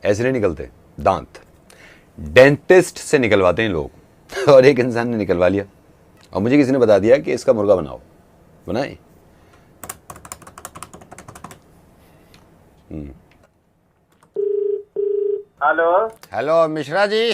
ऐसे नहीं निकलते दांत, डेंटिस्ट से निकलवाते हैं लोग। और एक इंसान ने निकलवा लिया और मुझे किसी ने बता दिया कि इसका मुर्गा बनाओ, बनाए। Hello hello Mishra ji.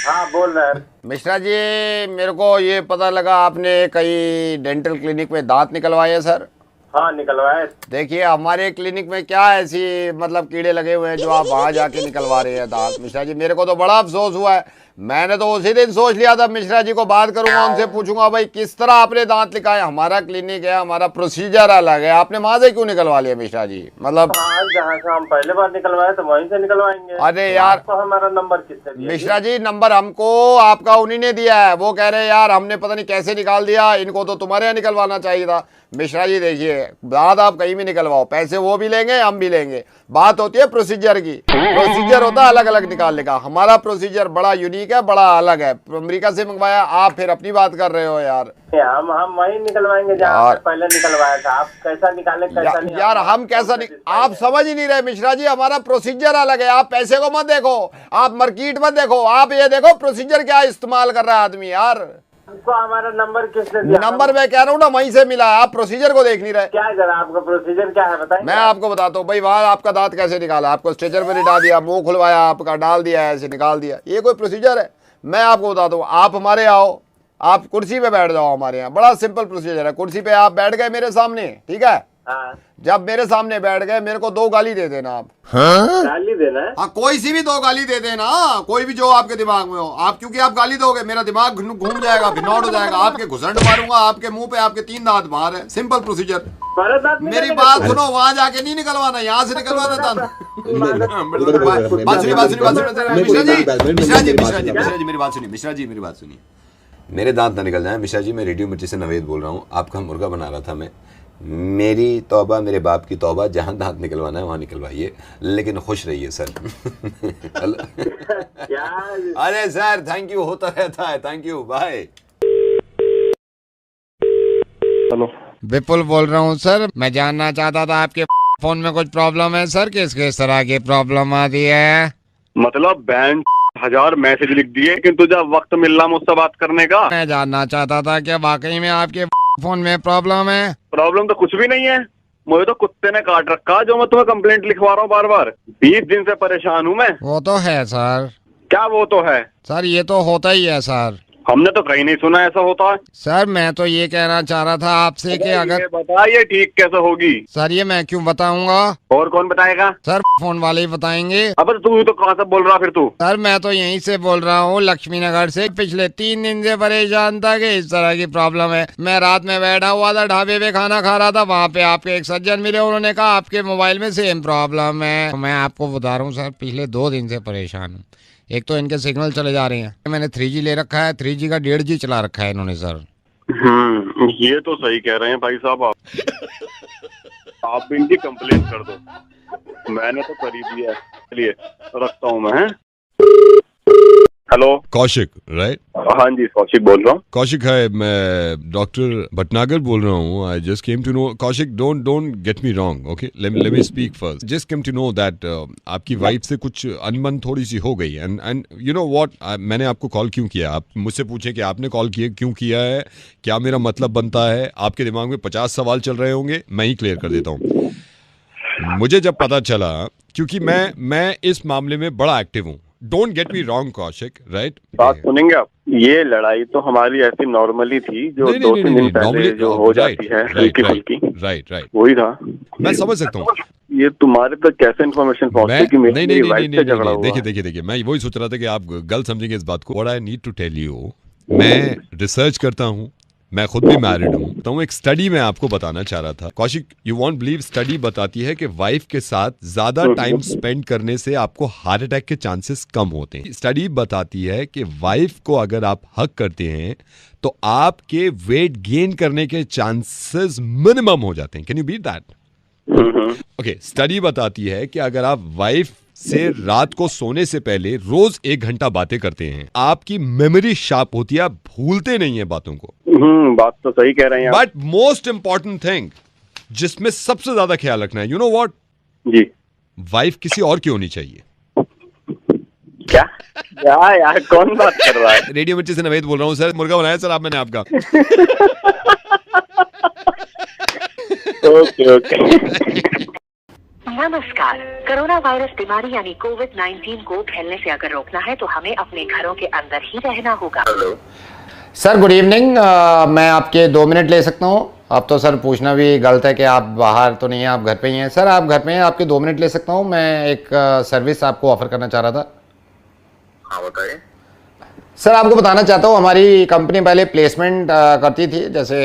हाँ बोल रहे हैं। मिश्रा जी, मेरे को ये पता लगा आपने कई डेंटल क्लिनिक में दांत निकलवाए हैं सर। हाँ निकलवाए। देखिए हमारे क्लिनिक में क्या ऐसी मतलब कीड़े लगे हुए हैं जो आप वहाँ जाके निकलवा रहे हैं दांत। मिश्रा जी मेरे को तो बड़ा अफसोस हुआ है। मैंने तो उसी दिन सोच लिया था मिश्रा जी को बात करूंगा, उनसे पूछूंगा भाई किस तरह आपने दांत निकाले। हमारा क्लिनिक है, हमारा प्रोसीजर अलग है, आपने वहां से क्यों निकलवा लिया मिश्रा जी? मतलब हाँ जहाँ से हम पहले बार निकलवाए तो वहीं से निकलवाएंगे। अरे यार आपको हमारा नंबर किसने दिया? मिश्रा जी नंबर हमको आपका उन्हीं ने दिया है। वो कह रहे हैं यार हमने पता नहीं कैसे निकाल दिया, इनको तो तुम्हारे यहाँ निकलवाना चाहिए था। मिश्रा जी देखिए, दांत आप कहीं भी निकलवाओ, पैसे वो भी लेंगे हम भी लेंगे। बात होती है प्रोसीजर की। प्रोसीजर होता है अलग अलग निकालने का। हमारा प्रोसीजर बड़ा यूनिक है, बड़ा अलग है। अमेरिका से मंगवाया, आप फिर अपनी बात कर रहे हो यार। हम वहीं निकलवाएंगे जहाँ से पहले निकलवाया था। आप कैसा निकाले कैसा नहीं? यार हम कैसा नहीं, आप समझ ही नहीं रहे मिश्रा जी। हमारा प्रोसीजर अलग है। आप पैसे को मत देखो, आप मार्केट मत देखो, आप ये देखो प्रोसीजर क्या इस्तेमाल कर रहा है आदमी। यार आपको हमारा नंबर किसने दिया? नंबर मैं कह रहा हूँ ना वहीं से मिला है, आप प्रोसीजर को देख नहीं रहे। क्या है जरा आपका प्रोसीजर क्या है बताइए। मैं आपको बताता हूँ भाई, वहाँ आपका दांत कैसे निकाला। आपको स्ट्रेचर पे लिटा दिया, मुंह खुलवाया आपका, डाल दिया, ऐसे निकाल दिया। ये कोई प्रोसीजर है? मैं आपको बताता हूँ, आप हमारे आओ, आप कुर्सी पे बैठ जाओ हमारे यहाँ। बड़ा सिंपल प्रोसीजर है। कुर्सी पे आप बैठ गए मेरे सामने, ठीक है? हाँ। जब मेरे सामने बैठ गए मेरे को 2 गाली दे देना आप। गाली देना है? हाँ कोई सी भी 2 गाली दे देना, कोई भी जो आपके दिमाग में हो। आप क्योंकि आप गाली दोगे मेरा दिमाग घूम जाएगा, भिनौट हो जाएगा। आपके घुसंड मारूंगा आपके मुंह पे, आपके 3 दांत बाहर है। Simple procedure. मेरी बात सुनो, वहां जाके नहीं निकलवाना, यहाँ से निकलवाना था। मेरी बात सुनिए। मेरे दांत ना निकल जाए मिश्रा जी। मैं रेडियो मिर्ची से नवेद बोल रहा हूँ। आपका मुर्गा बना रहा था मैं। मेरी तौबा, मेरे बाप की तौबा, जहाँ दांत निकलवाना है वहाँ निकलवाइए, लेकिन खुश रहिए सर। क्या? अरे सर थैंक यू, होता रहता है। Thank you, bye. Hello Vipul बोल रहा हूँ सर। मैं जानना चाहता था आपके फोन में कुछ प्रॉब्लम है सर? किस तरह की प्रॉब्लम आती है? मतलब बैंक 1000 मैसेज लिख दिए किंतु जब वक्त मिल रहा मुझसे बात करने का। मैं जानना चाहता था कि वाकई में आपके फोन में प्रॉब्लम है? प्रॉब्लम तो कुछ भी नहीं है। मुझे तो कुत्ते ने काट रखा जो मैं तुम्हें कंप्लेंट लिखवा रहा हूँ बार बार। 20 दिन से परेशान हूँ मैं। वो तो है सर। क्या वो तो है सर? ये तो होता ही है सर। हमने तो कहीं नहीं सुना ऐसा होता है। सर मैं तो ये कहना चाह रहा था आपसे कि अगर बताइए ठीक कैसे होगी? सर ये मैं क्यों बताऊंगा? और कौन बताएगा? सर फोन वाले ही बताएंगे। अब तू तो कहाँ से बोल रहा फिर तू? सर मैं तो यहीं से बोल रहा हूँ, लक्ष्मी नगर से। पिछले 3 दिन से परेशान था कि इस तरह की प्रॉब्लम है। मैं रात में बैठा हुआ था, ढाबे पे खाना खा रहा था, वहाँ पे आपके एक सज्जन मिले, उन्होंने कहा आपके मोबाइल में सेम प्रॉब्लम है। मैं आपको बता रहा हूँ सर, पिछले 2 दिन से परेशान हूँ। एक तो इनके सिग्नल चले जा रहे हैं। मैंने 3G ले रखा है, 3G का 1.5G चला रखा है इन्होंने सर। ये तो सही कह रहे हैं भाई साहब आप भी इनकी कंप्लेंट कर दो। मैंने तो कर ही दिया। चलिए रखता हूँ मैं। Hello Kaushik right? हाँ जी कौशिक बोल रहा हूँ। कौशिक है, मैं डॉक्टर भटनागर बोल रहा हूँ। I just came to know, Kaushik don't get me wrong, okay, let me speak first. Just came to know that आपकी वाइफ से कुछ अनबन थोड़ी सी हो गई। एंड यू नो व्हाट, मैंने आपको कॉल क्यों किया? आप मुझसे पूछे कि आपने कॉल किया क्यों किया है, क्या मेरा मतलब बनता है? आपके दिमाग में 50 सवाल चल रहे होंगे, मैं ही क्लियर कर देता हूँ। मुझे जब पता चला, क्योंकि मैं इस मामले में बड़ा एक्टिव हूँ। Don't get me wrong Kaushik, right? बात सुनेंगे आप? ये लड़ाई तो हमारी ऐसी नॉर्मली थी जो 2-3 दिन पहले जो हो जाती है हल्की फुल्की। राइट वही था। मैं समझ सकता हूँ। ये तुम्हारे तक कैसे इन्फॉर्मेशन पहुंची कि मेरी वाइफ से झगड़ा हुआ? देखिए मैं वही सोच रहा था कि आप गलत समझेंगे इस बात को। What I need to tell you, मैं रिसर्च करता हूँ, मैं खुद भी मैरिड हूँ। तो एक स्टडी में आपको बताना चाह रहा था Kaushik, you won't believe, study बताती है कि वाइफ के साथ ज्यादा टाइम स्पेंड करने से आपको हार्ट अटैक के चांसेस कम होते हैं। स्टडी बताती है कि वाइफ को अगर आप हक करते हैं तो आपके वेट गेन करने के चांसेस मिनिमम हो जाते हैं। Can you beat that? Okay, study बताती है कि अगर आप वाइफ से रात को सोने से पहले रोज 1 घंटा बातें करते हैं, आपकी मेमोरी शार्प होती है, आप भूलते नहीं है बातों को। बात तो सही कह रहे हैं। बट मोस्ट इंपॉर्टेंट थिंग, जिसमें सबसे ज्यादा ख्याल रखना है, यू नो व्हाट, जी। वाइफ किसी और की होनी चाहिए। क्या यार कौन बात कर रहा है? रेडियो मिर्ची से नवेद बोल रहा हूँ सर, मुर्गा बनाया सर आप मैंने आपका। ओके। नमस्कार। कोरोना वायरस बीमारी यानी कोविड-19 को फैलने से अगर रोकना है तो हमें अपने घरों के अंदर ही रहना होगा। सर गुड इवनिंग, मैं आपके 2 मिनट ले सकता हूँ? अब तो सर पूछना भी गलत है कि आप बाहर तो नहीं हैं, आप घर पे ही हैं। सर आप घर पे हैं, आपके 2 मिनट ले सकता हूँ? मैं एक सर्विस आपको ऑफर करना चाह रहा था। हाँ बताइए। सर आपको बताना चाहता हूँ, हमारी कंपनी पहले प्लेसमेंट करती थी, जैसे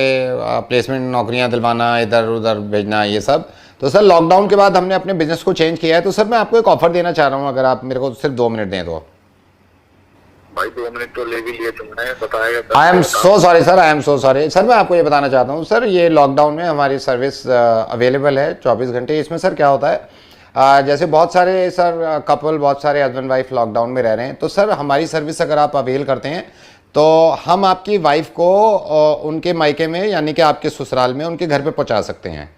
प्लेसमेंट नौकरियाँ दिलवाना, इधर उधर भेजना, ये सब। तो सर लॉकडाउन के बाद हमने अपने बिजनेस को चेंज किया है, तो सर मैं आपको एक ऑफर देना चाह रहा हूँ, अगर आप मेरे को सिर्फ 2 मिनट दें तो। भाई 2 मिनट तो ले भी लिए तुमने, बताएगा। I am so sorry sir, I am so sorry sir. मैं आपको ये बताना चाहता हूँ सर, ये लॉकडाउन में हमारी सर्विस अवेलेबल है 24 घंटे। इसमें सर क्या होता है, जैसे बहुत सारे सर कपल, बहुत सारे हस्बैंड वाइफ लॉकडाउन में रह रहे हैं, तो सर हमारी सर्विस अगर आप अवेल करते हैं तो हम आपकी वाइफ को उनके मायके में, यानी कि आपके ससुराल में, उनके घर पे पहुंचा सकते हैं।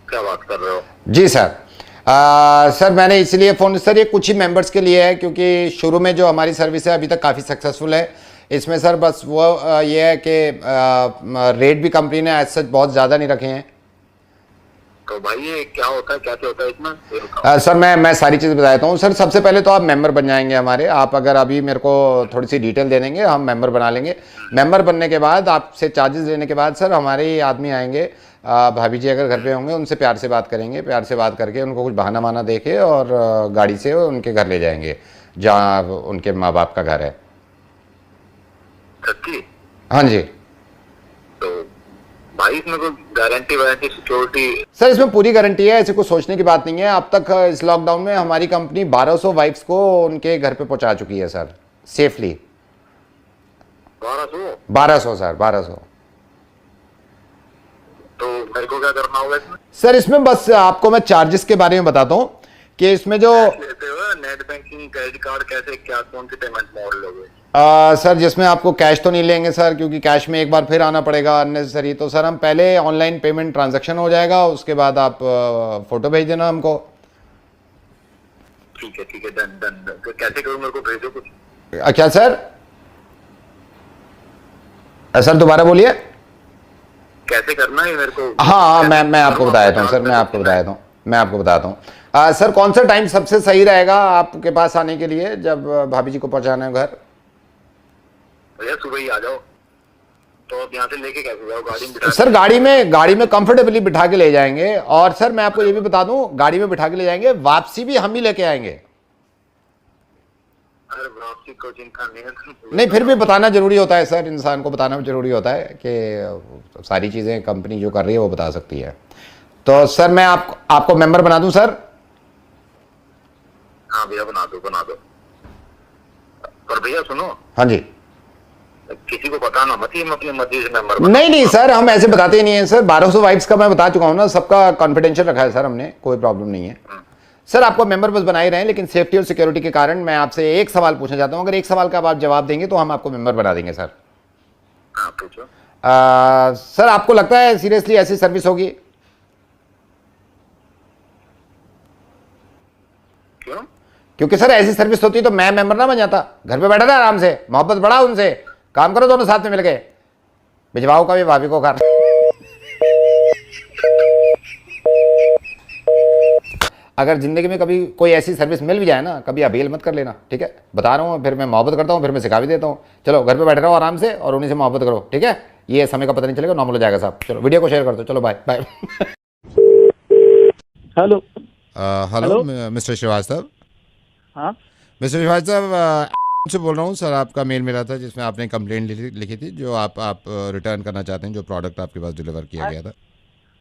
क्या बात कर रहे हो? जी सर। सर मैंने इसलिए फ़ोन, सर ये कुछ ही मेंबर्स के लिए है, क्योंकि शुरू में जो हमारी सर्विस है अभी तक काफ़ी सक्सेसफुल है। इसमें सर बस वो ये है कि रेट भी कंपनी ने एज सच बहुत ज़्यादा नहीं रखे हैं। तो भाई ये क्या होता है, कैसे होता है इसमें? सर मैं सारी चीज़ बता देता हूँ सर। सबसे पहले तो आप मेंबर बन जाएंगे हमारे। आप अगर अभी मेरे को थोड़ी सी डिटेल दे देंगे, हम मेंबर बना लेंगे। मेंबर बनने के बाद आपसे चार्जेस लेने के बाद सर हमारे ही आदमी आएंगे, भाभी जी अगर घर पे होंगे उनसे प्यार से बात करेंगे, प्यार से बात करके उनको कुछ बहाना वाना दे के और गाड़ी से उनके घर ले जाएंगे जहाँ उनके माँ बाप का घर है। सच्ची? हाँ जी। तो भाई इसमें कोई गारंटी वारंटी सिक्योरिटी? सर इसमें पूरी गारंटी है, ऐसे कुछ सोचने की बात नहीं है। अब तक इस लॉकडाउन में हमारी कंपनी 1200 वाइफ्स को उनके घर पे पहुंचा चुकी है सर, सेफली। 1200 सर, 1200। तो मेरे को क्या करना होगा इसमें? सर इसमें बस आपको मैं चार्जेस के बारे में बताता हूँ कि इसमें जो लेते हो नेट बैंकिंग, क्रेडिट कार्ड, कैसे क्या कौन सी पेमेंट मोड लोगे? सर जिसमें आपको कैश तो नहीं लेंगे सर, क्योंकि कैश में एक बार फिर आना पड़ेगा अननेसेसरी। तो सर हम पहले ऑनलाइन पेमेंट ट्रांजैक्शन हो जाएगा, उसके बाद आप फोटो भेज देना हमको। ठीक है डन डन। तो कैसे करूँ, मेरे को भेजो कुछ। क्या सर? सर दोबारा बोलिए। कैसे करना है मेरे को? हाँ मैं आपको बता देता हूँ सर, मैं आपको बताता हूँ। सर कौन सा टाइम सबसे सही रहेगा आपके पास आने के लिए, जब भाभी जी को पहुँचाना है घर? भैया सुबह ही आ जाओ। तो अब यहाँ से लेके कैसे जाओ? गाड़ी में बिठा? सर गाड़ी में कंफर्टेबली बिठा के ले जाएंगे। और सर मैं आपको ये भी बता दूं, गाड़ी में बिठा के ले जाएंगे, वापसी भी हम ही लेके आएंगे। अरे वापसी को चिंता नहीं है। नहीं फिर भी बताना जरूरी होता है सर, इंसान को बताना जरूरी होता है कि सारी चीज़ें कंपनी जो कर रही है वो बता सकती है। तो सर मैं आपको मेंबर बना दूं सर? हाँ भैया बना दो। पर भैया सुनो। हाँ जी। किसी को बताना मत ही, अपनी मर्जी से मेंबर। नहीं सर, हम ऐसे बताते ही नहीं है सर। 1200 वाइफ्स का मैं बता चुका हूँ ना, सबका कॉन्फिडेंशियल रखा है सर हमने, कोई प्रॉब्लम नहीं है सर। आपको मेंबर बस बना ही रहे हैं, लेकिन सेफ्टी और सिक्योरिटी के कारण मैं आपसे एक सवाल पूछना चाहता हूँ। अगर एक सवाल का आप जवाब देंगे तो हम आपको मेंबर बना देंगे सर। हाँ पूछो। सर आपको लगता है सीरियसली ऐसी सर्विस होगी? क्यों? क्योंकि सर ऐसी सर्विस होती तो मैं मेंबर ना बन जाता, घर पे बैठा था आराम से, मोहब्बत बढ़ा उनसे, काम करो दोनों साथ में मिलके, भिजवाओ कभी भाभी को घर। अगर जिंदगी में कभी कोई ऐसी सर्विस मिल भी जाए ना, कभी अवेल मत कर लेना, ठीक है? बता रहा हूँ, फिर मैं मोहब्बत करता हूँ, फिर मैं सिखा भी देता हूँ। चलो घर पे बैठे रहो आराम से और उन्हीं से मोहब्बत करो, ठीक है? ये समय का पता नहीं चलेगा, नॉर्मल हो जाएगा साहब। चलो वीडियो को शेयर कर दो, चलो bye bye. Hello hello mister Srivastava. हाँ मिस्टर श्रीवास्तव से बोल रहा हूँ सर। आपका मेल मिला था जिसमें आपने कंप्लेंट लिखी थी, जो आप रिटर्न करना चाहते हैं, जो प्रोडक्ट आपके पास डिलीवर किया गया था।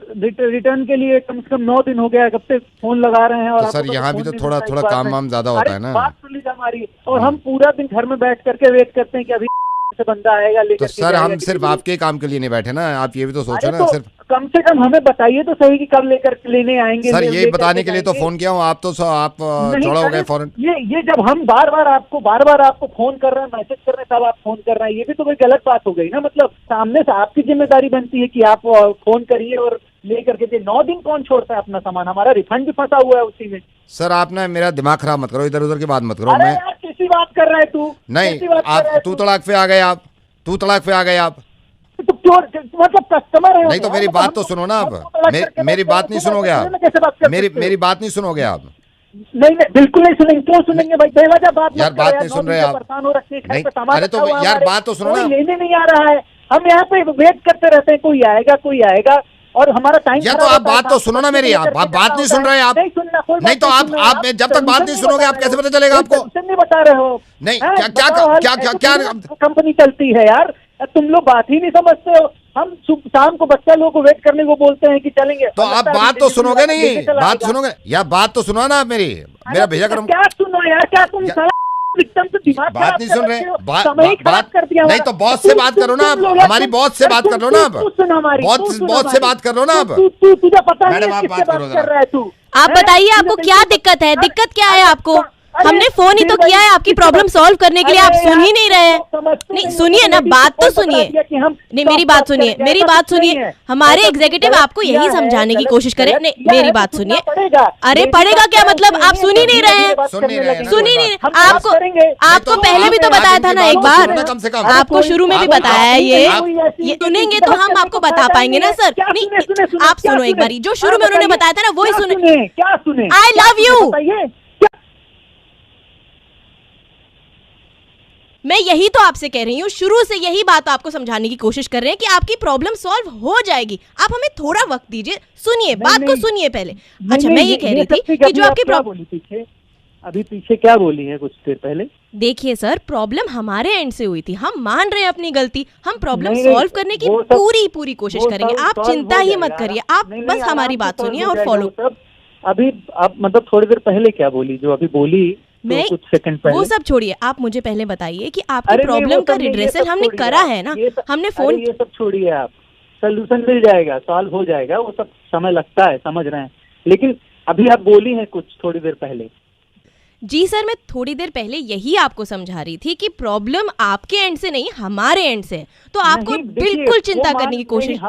रिटर्न के लिए कम से कम 9 दिन हो गया है, कब से फोन लगा रहे हैं। और तो सर यहाँ भी तो थोड़ा काम वाम ज्यादा होता है ना। बात सुन लीजिए हमारी। और हम पूरा दिन घर में बैठ करके वेट करते हैं कि अभी से बंदा आएगा लेकर तो सर हम सिर्फ आपके काम के लिए नहीं बैठे ना, आप ये भी तो सोचो ना। सिर्फ कम से कम हमें बताइए तो सही कि कब लेकर लेने आएंगे। सर यही बताने के लिए तो फोन किया हूँ, आप तो आप चौड़ा हो गए फौरन। ये जब हम बार बार आपको फोन कर रहे हैं, मैसेज कर रहे हैं, तब आप फोन कर रहे हैं, ये भी तो कोई गलत बात हो गई ना। मतलब सामने से आपकी जिम्मेदारी बनती है कि आप फोन करिए और लेकर के दे। 9 दिन कौन छोड़ता है अपना सामान? हमारा रिफंड भी फंसा हुआ है उसी में। सर आप ना मेरा दिमाग खराब मत करो, इधर उधर की बात मत करो। अरे मैं यार किसी बात कर रहा है तू? नहीं, आप तू तड़ाक पे आ गए, आप तू तड़ाक पे आ गए आप। तो क्यों, मतलब कस्टमर है? नहीं तो मेरी बात तो सुनो ना आप। मेरी बात नहीं सुनोगे आप? मेरी बात नहीं सुनोगे आप? नहीं बिल्कुल नहीं सुनेंगे। क्यों सुनेंगे भाई? बेवजह बात यार बात नहीं सुन रहे आप। परेशान हो रखे नहीं, अरे तो यार बात तो सुनो ना। लेने नहीं आ रहा है, हम यहाँ पे वेट करते रहते हैं, कोई आएगा और हमारा टाइम। या तो आप बात तो सुनो ना मेरी, आप बात नहीं सुन रहे आप। नहीं तो आप जब तक बात नहीं सुनोगे आप कैसे पता चलेगा आपको? नहीं बता रहे हो? नहीं क्या कंपनी चलती है यार, तुम लोग बात ही नहीं समझते हो। हम शाम को बच्चा लोग को वेट करने को बोलते हैं कि चलेंगे, तो आप बात तो सुनोगे नहीं? बात सुनोगे या बात तो सुनो ना आप मेरी। मेरा भैया करो। क्या सुनो यार, क्या तुम एकदम से दिमाग बात नहीं सुन रहे? बात कर दिया। नहीं तो बॉस से बात करो ना आप, हमारी बॉस से बात कर लो ना आप। बॉस से बात कर लो ना आप। तुझे पता मैडम आप बात करो जरा। आप बताइए आपको क्या दिक्कत है? दिक्कत क्या है आपको? हमने फोन ही तो किया है आपकी प्रॉब्लम सॉल्व करने के लिए, आप सुन ही नहीं रहे हैं। नहीं सुनिए ना, बात तो सुनिए। नहीं मेरी बात सुनिए, मेरी बात सुनिए। हमारे एग्जीक्यूटिव आपको यही समझाने की कोशिश करें। नहीं मेरी बात सुनिए। अरे पड़ेगा क्या मतलब? आप सुन ही नहीं रहे हैं, सुन ही नहीं। आपको पहले भी तो बताया था ना एक बार, आपको शुरू में भी बताया है। ये सुनेंगे तो हम आपको बता पाएंगे ना सर। नहीं आप सुनो एक बारी, जो शुरू में उन्होंने बताया था ना वही सुने। क्या सुने? I love you. मैं यही तो आपसे कह रही हूँ, शुरू से यही बात आपको समझाने की कोशिश कर रहे हैं कि आपकी प्रॉब्लम सॉल्व हो जाएगी। आप हमें थोड़ा वक्त दीजिए, सुनिए बात को सुनिए पहले। अच्छा मैं ये कह रही थी कि जो आपकी प्रॉब्लम अभी पीछे क्या बोली है कुछ देर पहले? देखिए सर, प्रॉब्लम हमारे एंड से हुई थी, हम मान रहे हैं अपनी गलती, हम प्रॉब्लम सॉल्व करने की पूरी कोशिश करेंगे। आप चिंता ही मत करिए, आप बस हमारी बात सुनिए और फॉलो। अभी आप मतलब थोड़ी देर पहले क्या बोली, जो अभी बोली मैं कुछ सेकंड पहले? वो सब छोड़िए, आप मुझे पहले बताइए कि आपकी प्रॉब्लम का रिड्रेसल हमने करा है ना? हमने फोन, ये सब छोड़िए, आप सोल्यूशन मिल जाएगा, सॉल्व हो जाएगा। वो सब समय लगता है, समझ रहे हैं, लेकिन अभी आप बोली हैं कुछ थोड़ी देर पहले। जी सर, मैं थोड़ी देर पहले यही आपको समझा रही थी कि प्रॉब्लम आपके एंड से नहीं हमारे एंड से, तो आपको बिल्कुल चिंता करने की कोशिश।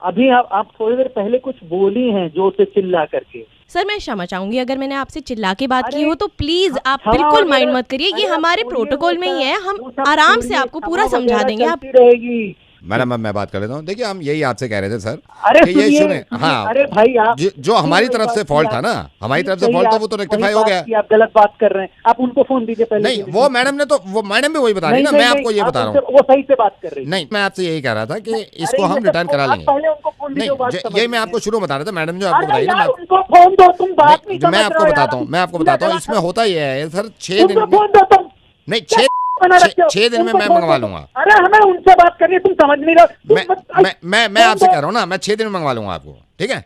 अभी आप थोड़ी देर पहले कुछ बोली हैं जोर से चिल्ला करके। सर मैं क्षमा चाहूंगी अगर मैंने आपसे चिल्ला के बात की हो, तो प्लीज आप बिल्कुल माइंड मत करिए, ये हमारे प्रोटोकॉल में ही है, हम आराम से आपको पूरा समझा देंगे। आप रहेगी मैडम अब मैं बात कर लेता हूँ। देखिए हम यही आपसे कह रहे थे सर, अरे कि यही सुने। हाँ अरे भाई आप जो हमारी तरफ से फॉल्ट था ना, हमारी तरफ से फॉल्ट था, वो तो रेक्टिफाई हो गया। आप गलत बात कर रहे हैं, आप उनको फोन दीजिए पहले। नहीं वो मैडम ने तो, वो मैडम भी वही बता रही ना, मैं आपको ये बता रहा हूँ वो सही से बात कर रही। नहीं मैं आपसे यही कह रहा था कि इसको हम रिटर्न करा लेंगे। नहीं यही मैं आपको शुरू में बता रहा था, मैडम जो आपको बताई ना, मैं आपको बताता हूँ इसमें होता ही है सर। 6 दिन नहीं 6 दिन में मैं मंगवा लूंगा। अरे हमें उनसे बात करनी है, तुम समझ नहीं रहे। मैं आपसे कह रहा हूँ ना, मैं 6 दिन में मंगवा लूंगा आपको, ठीक है?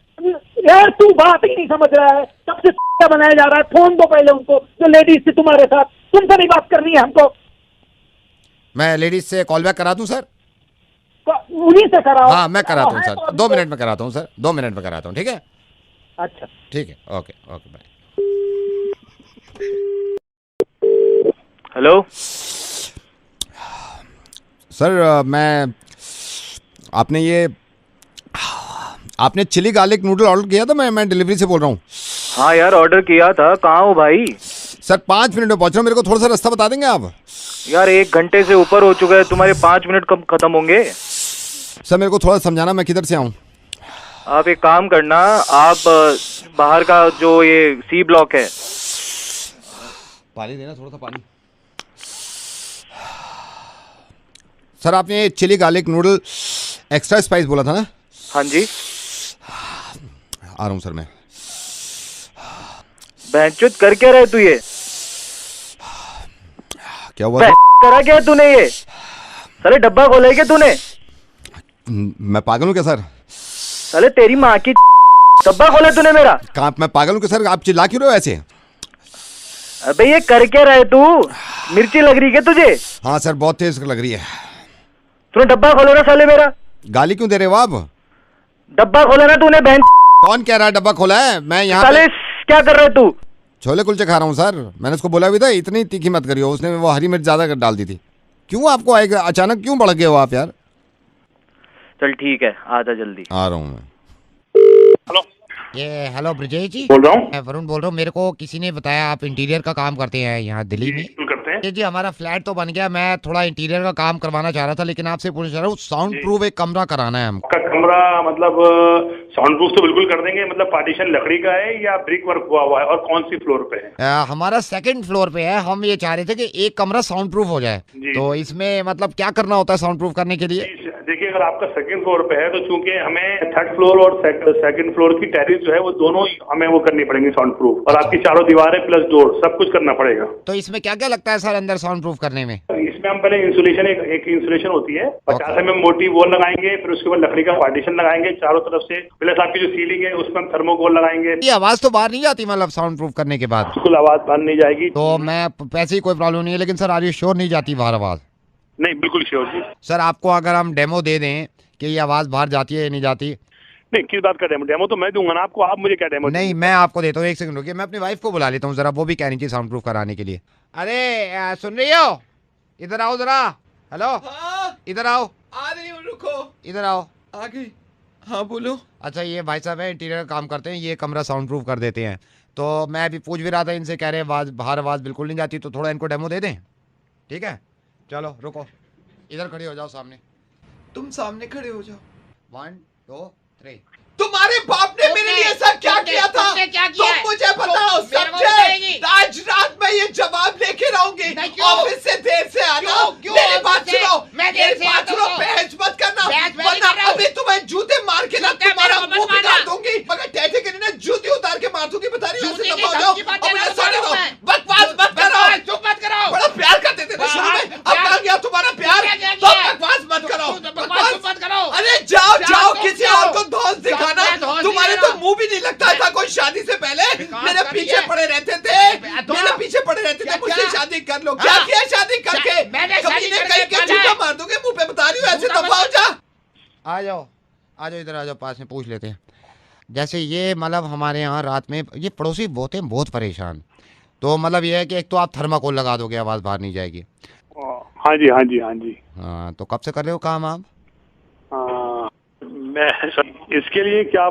यार तू बात ही नहीं समझ रहा है, सबसे बनाया जा रहा है। फोन दो पहले उनको, जो लेडीज थी तुम्हारे साथ, तुमसे नहीं बात करनी है हमको। मैं लेडीज से कॉल बैक करा दूं सर? उन्हीं से कराओ। हाँ मैं कराता हूँ सर, 2 मिनट में कराता हूँ सर, 2 मिनट में कराता हूँ, ठीक है? अच्छा ठीक है, ओके बाय। हेलो सर मैं आपने चिली गार्लिक नूडल ऑर्डर किया था, मैं डिलीवरी से बोल रहा हूँ। हाँ यार ऑर्डर किया था, कहाँ हो भाई? सर 5 मिनट में पहुँच रहा हूँ, मेरे को थोड़ा सा रास्ता बता देंगे आप? यार 1 घंटे से ऊपर हो चुका है, तुम्हारे 5 मिनट कब खत्म होंगे? सर मेरे को थोड़ा समझाना, मैं किधर से आऊँ? आप एक काम करना, आप बाहर का जो ये सी ब्लॉक है, पानी देना, थोड़ा सा पानी। सर आपने chilli garlic noodle extra spice बोला था ना? हाँ जी। आ रहा हूँ सर मैं। बहनचोद कर क्या रहे तू? ये क्या हुआ? करा क्या तूने? ये साले डब्बा खोला है क्या तूने? मैं पागल हूँ क्या सर? साले तेरी माँ की डब्बा खोला तूने मेरा। कहाँ मैं पागल हूँ क्या सर? आप चिल्ला क्यों रहे हो ऐसे? अबे ये कर क्या रहे तू? मिर्ची लग रही है क्या तुझे? हाँ सर, बहुत तेज लग रही है। तूने डब्बा खोला ना साले मेरा। गाली क्यों दे रहे हो आप? डब्बा खोला ना तूने बहन। कौन कह रहा है डब्बा खोला है? मैं यहाँ साले क्या कर रहा है तू? छोले कुलचे खा रहा हूँ सर। मैंने उसको बोला भी था इतनी तीखी मत करियो, उसने वो हरी मिर्च ज्यादा डाल दी थी। क्यों आपको आएगा अचानक, क्यों बढ़ गए हो आप यार? चल ठीक है, आजा जल्दी। आ रहा हूँ मैं। ये हेलो ब्रजेश जी, बोल रहा हूँ। मैं वरुण बोल रहा हूँ। मेरे को किसी ने बताया आप इंटीरियर का काम करते हैं यहाँ दिल्ली में। करते हैं जी हमारा फ्लैट तो बन गया, मैं थोड़ा इंटीरियर का काम करवाना चाह रहा था, लेकिन आपसे पूछना चाह रहा हूँ साउंड प्रूफ एक कमरा कराना है हमको। आपका कमरा मतलब साउंड प्रूफ तो बिल्कुल कर देंगे। मतलब पार्टीशन लकड़ी का है या ब्रिक वर्क हुआ है, और कौन सी फ्लोर पे है? हमारा सेकंड फ्लोर पे है। हम ये चाह रहे थे कि एक कमरा साउंड प्रूफ हो जाए, तो इसमें मतलब क्या करना होता है साउंड प्रूफ करने के लिए? देखिए, अगर आपका सेकंड फ्लोर पे है तो चूंकि हमें थर्ड फ्लोर और सेकंड फ्लोर की टेरेस जो है वो दोनों हमें वो करनी पड़ेगी साउंड प्रूफ, और आपकी चारों दीवारें प्लस डोर सब कुछ करना पड़ेगा। तो इसमें क्या क्या लगता है सर अंदर साउंड प्रूफ करने में? इसमें हम पहले इंसुलेशन एक इंसुलेशन होती है, 50 mm मोटी वॉल लगाएंगे, फिर उसके बाद लकड़ी का पार्टीशन लगाएंगे चारों तरफ से, प्लस आपकी जो सीलिंग है उसमें हम थर्मोकोल लगाएंगे। ये आवाज तो बाहर नहीं जाती मतलब साउंड प्रूफ करने के बाद? बिल्कुल आवाज बाहर नहीं जाएगी। तो मैं पैसे ही कोई प्रॉब्लम नहीं है, लेकिन सर आर यू श्योर नहीं जाती बाहर आवाज? नहीं, बिल्कुल श्योर जी। सर आपको अगर हम डेमो दे दें कि ये आवाज बाहर जाती है या नहीं जाती? नहीं, किस बात का डेमो? डेमो तो मैं दूंगा ना आपको, आप मुझे क्या डेमो? नहीं, मैं आपको देता हूँ। एक सेकंड रुकिए, मैं अपनी वाइफ को बुला लेता हूँ जरा, वो भी कह रही थी साउंड प्रूफ कराने के लिए। अरे सुन रही हो? इधर आओ जरा। हेलो, इधर आओ। आ रही हूँ, रुको। इधर आओ। आ गई। हाँ बोलो। अच्छा, ये भाई साहब है इंटीरियर का काम करते हैं, ये कमरा साउंड प्रूफ कर देते हैं। तो मैं अभी पूछ भी रहा था इनसे, कह रहे हैं बाहर आवाज बिल्कुल नहीं जाती, तो थोड़ा इनको डेमो दे दें? ठीक है, चलो रुको, इधर खड़े हो जाओ सामने। तुम सामने खड़े हो जाओ। 1 2 3। तुम्हारे बाप ने मेरे लिए ऐसा क्या किया था? तुम मुझे बताओ, समझे? आज रात में ये जवाब लेके रहूंगी। ऑफिस से देर से आना। मेरी बात सुनो, मेरी बात सुनो, बहस मत करना, वरना अभी तुम्हें जूते मार के ना तुम्हारा मुंह बिगाड़ दूंगी। मगर टैटे के लिए जूती उतार के मार दूंगी। बता रही हूँ, ऐसे दबा जाओ और मुझे सोने दो। बकवास मत करो, चुप मत करो। बड़ा प्यार करते थे ना शुरू में, अब कहाँ गया तुम्हारा प्यार? तो बकवास मत करो, बकवास मत करो। अरे जाओ जाओ, किसी और को दोस्त दिखाना। तुम्हारे तो मुंह भी नहीं लगता था कोई शादी से पहले मेरे पीछे पड़े रहते थे, मेरे पीछे पड़े रहते थे, मुझसे शादी कर लो। क्या किया शादी करके? कभी ने कहीं के जूता मार दूंगे मुंह पे, बता रही हूँ, ऐसे दबाओ। जा आ जाओ, आ जाओ, इधर आ जाओ, पास में पूछ लेते हैं। जैसे ये मतलब हमारे यहाँ रात में ये पड़ोसी बहुत हैं, बहुत परेशान। तो मतलब ये है कि एक तो आप थर्माकोल लगा दोगे, आवाज बाहर नहीं जाएगी। हाँ जी, हाँ जी, हाँ जी। हाँ, तो कब से कर रहे हो काम आप? मैं इसके लिए क्या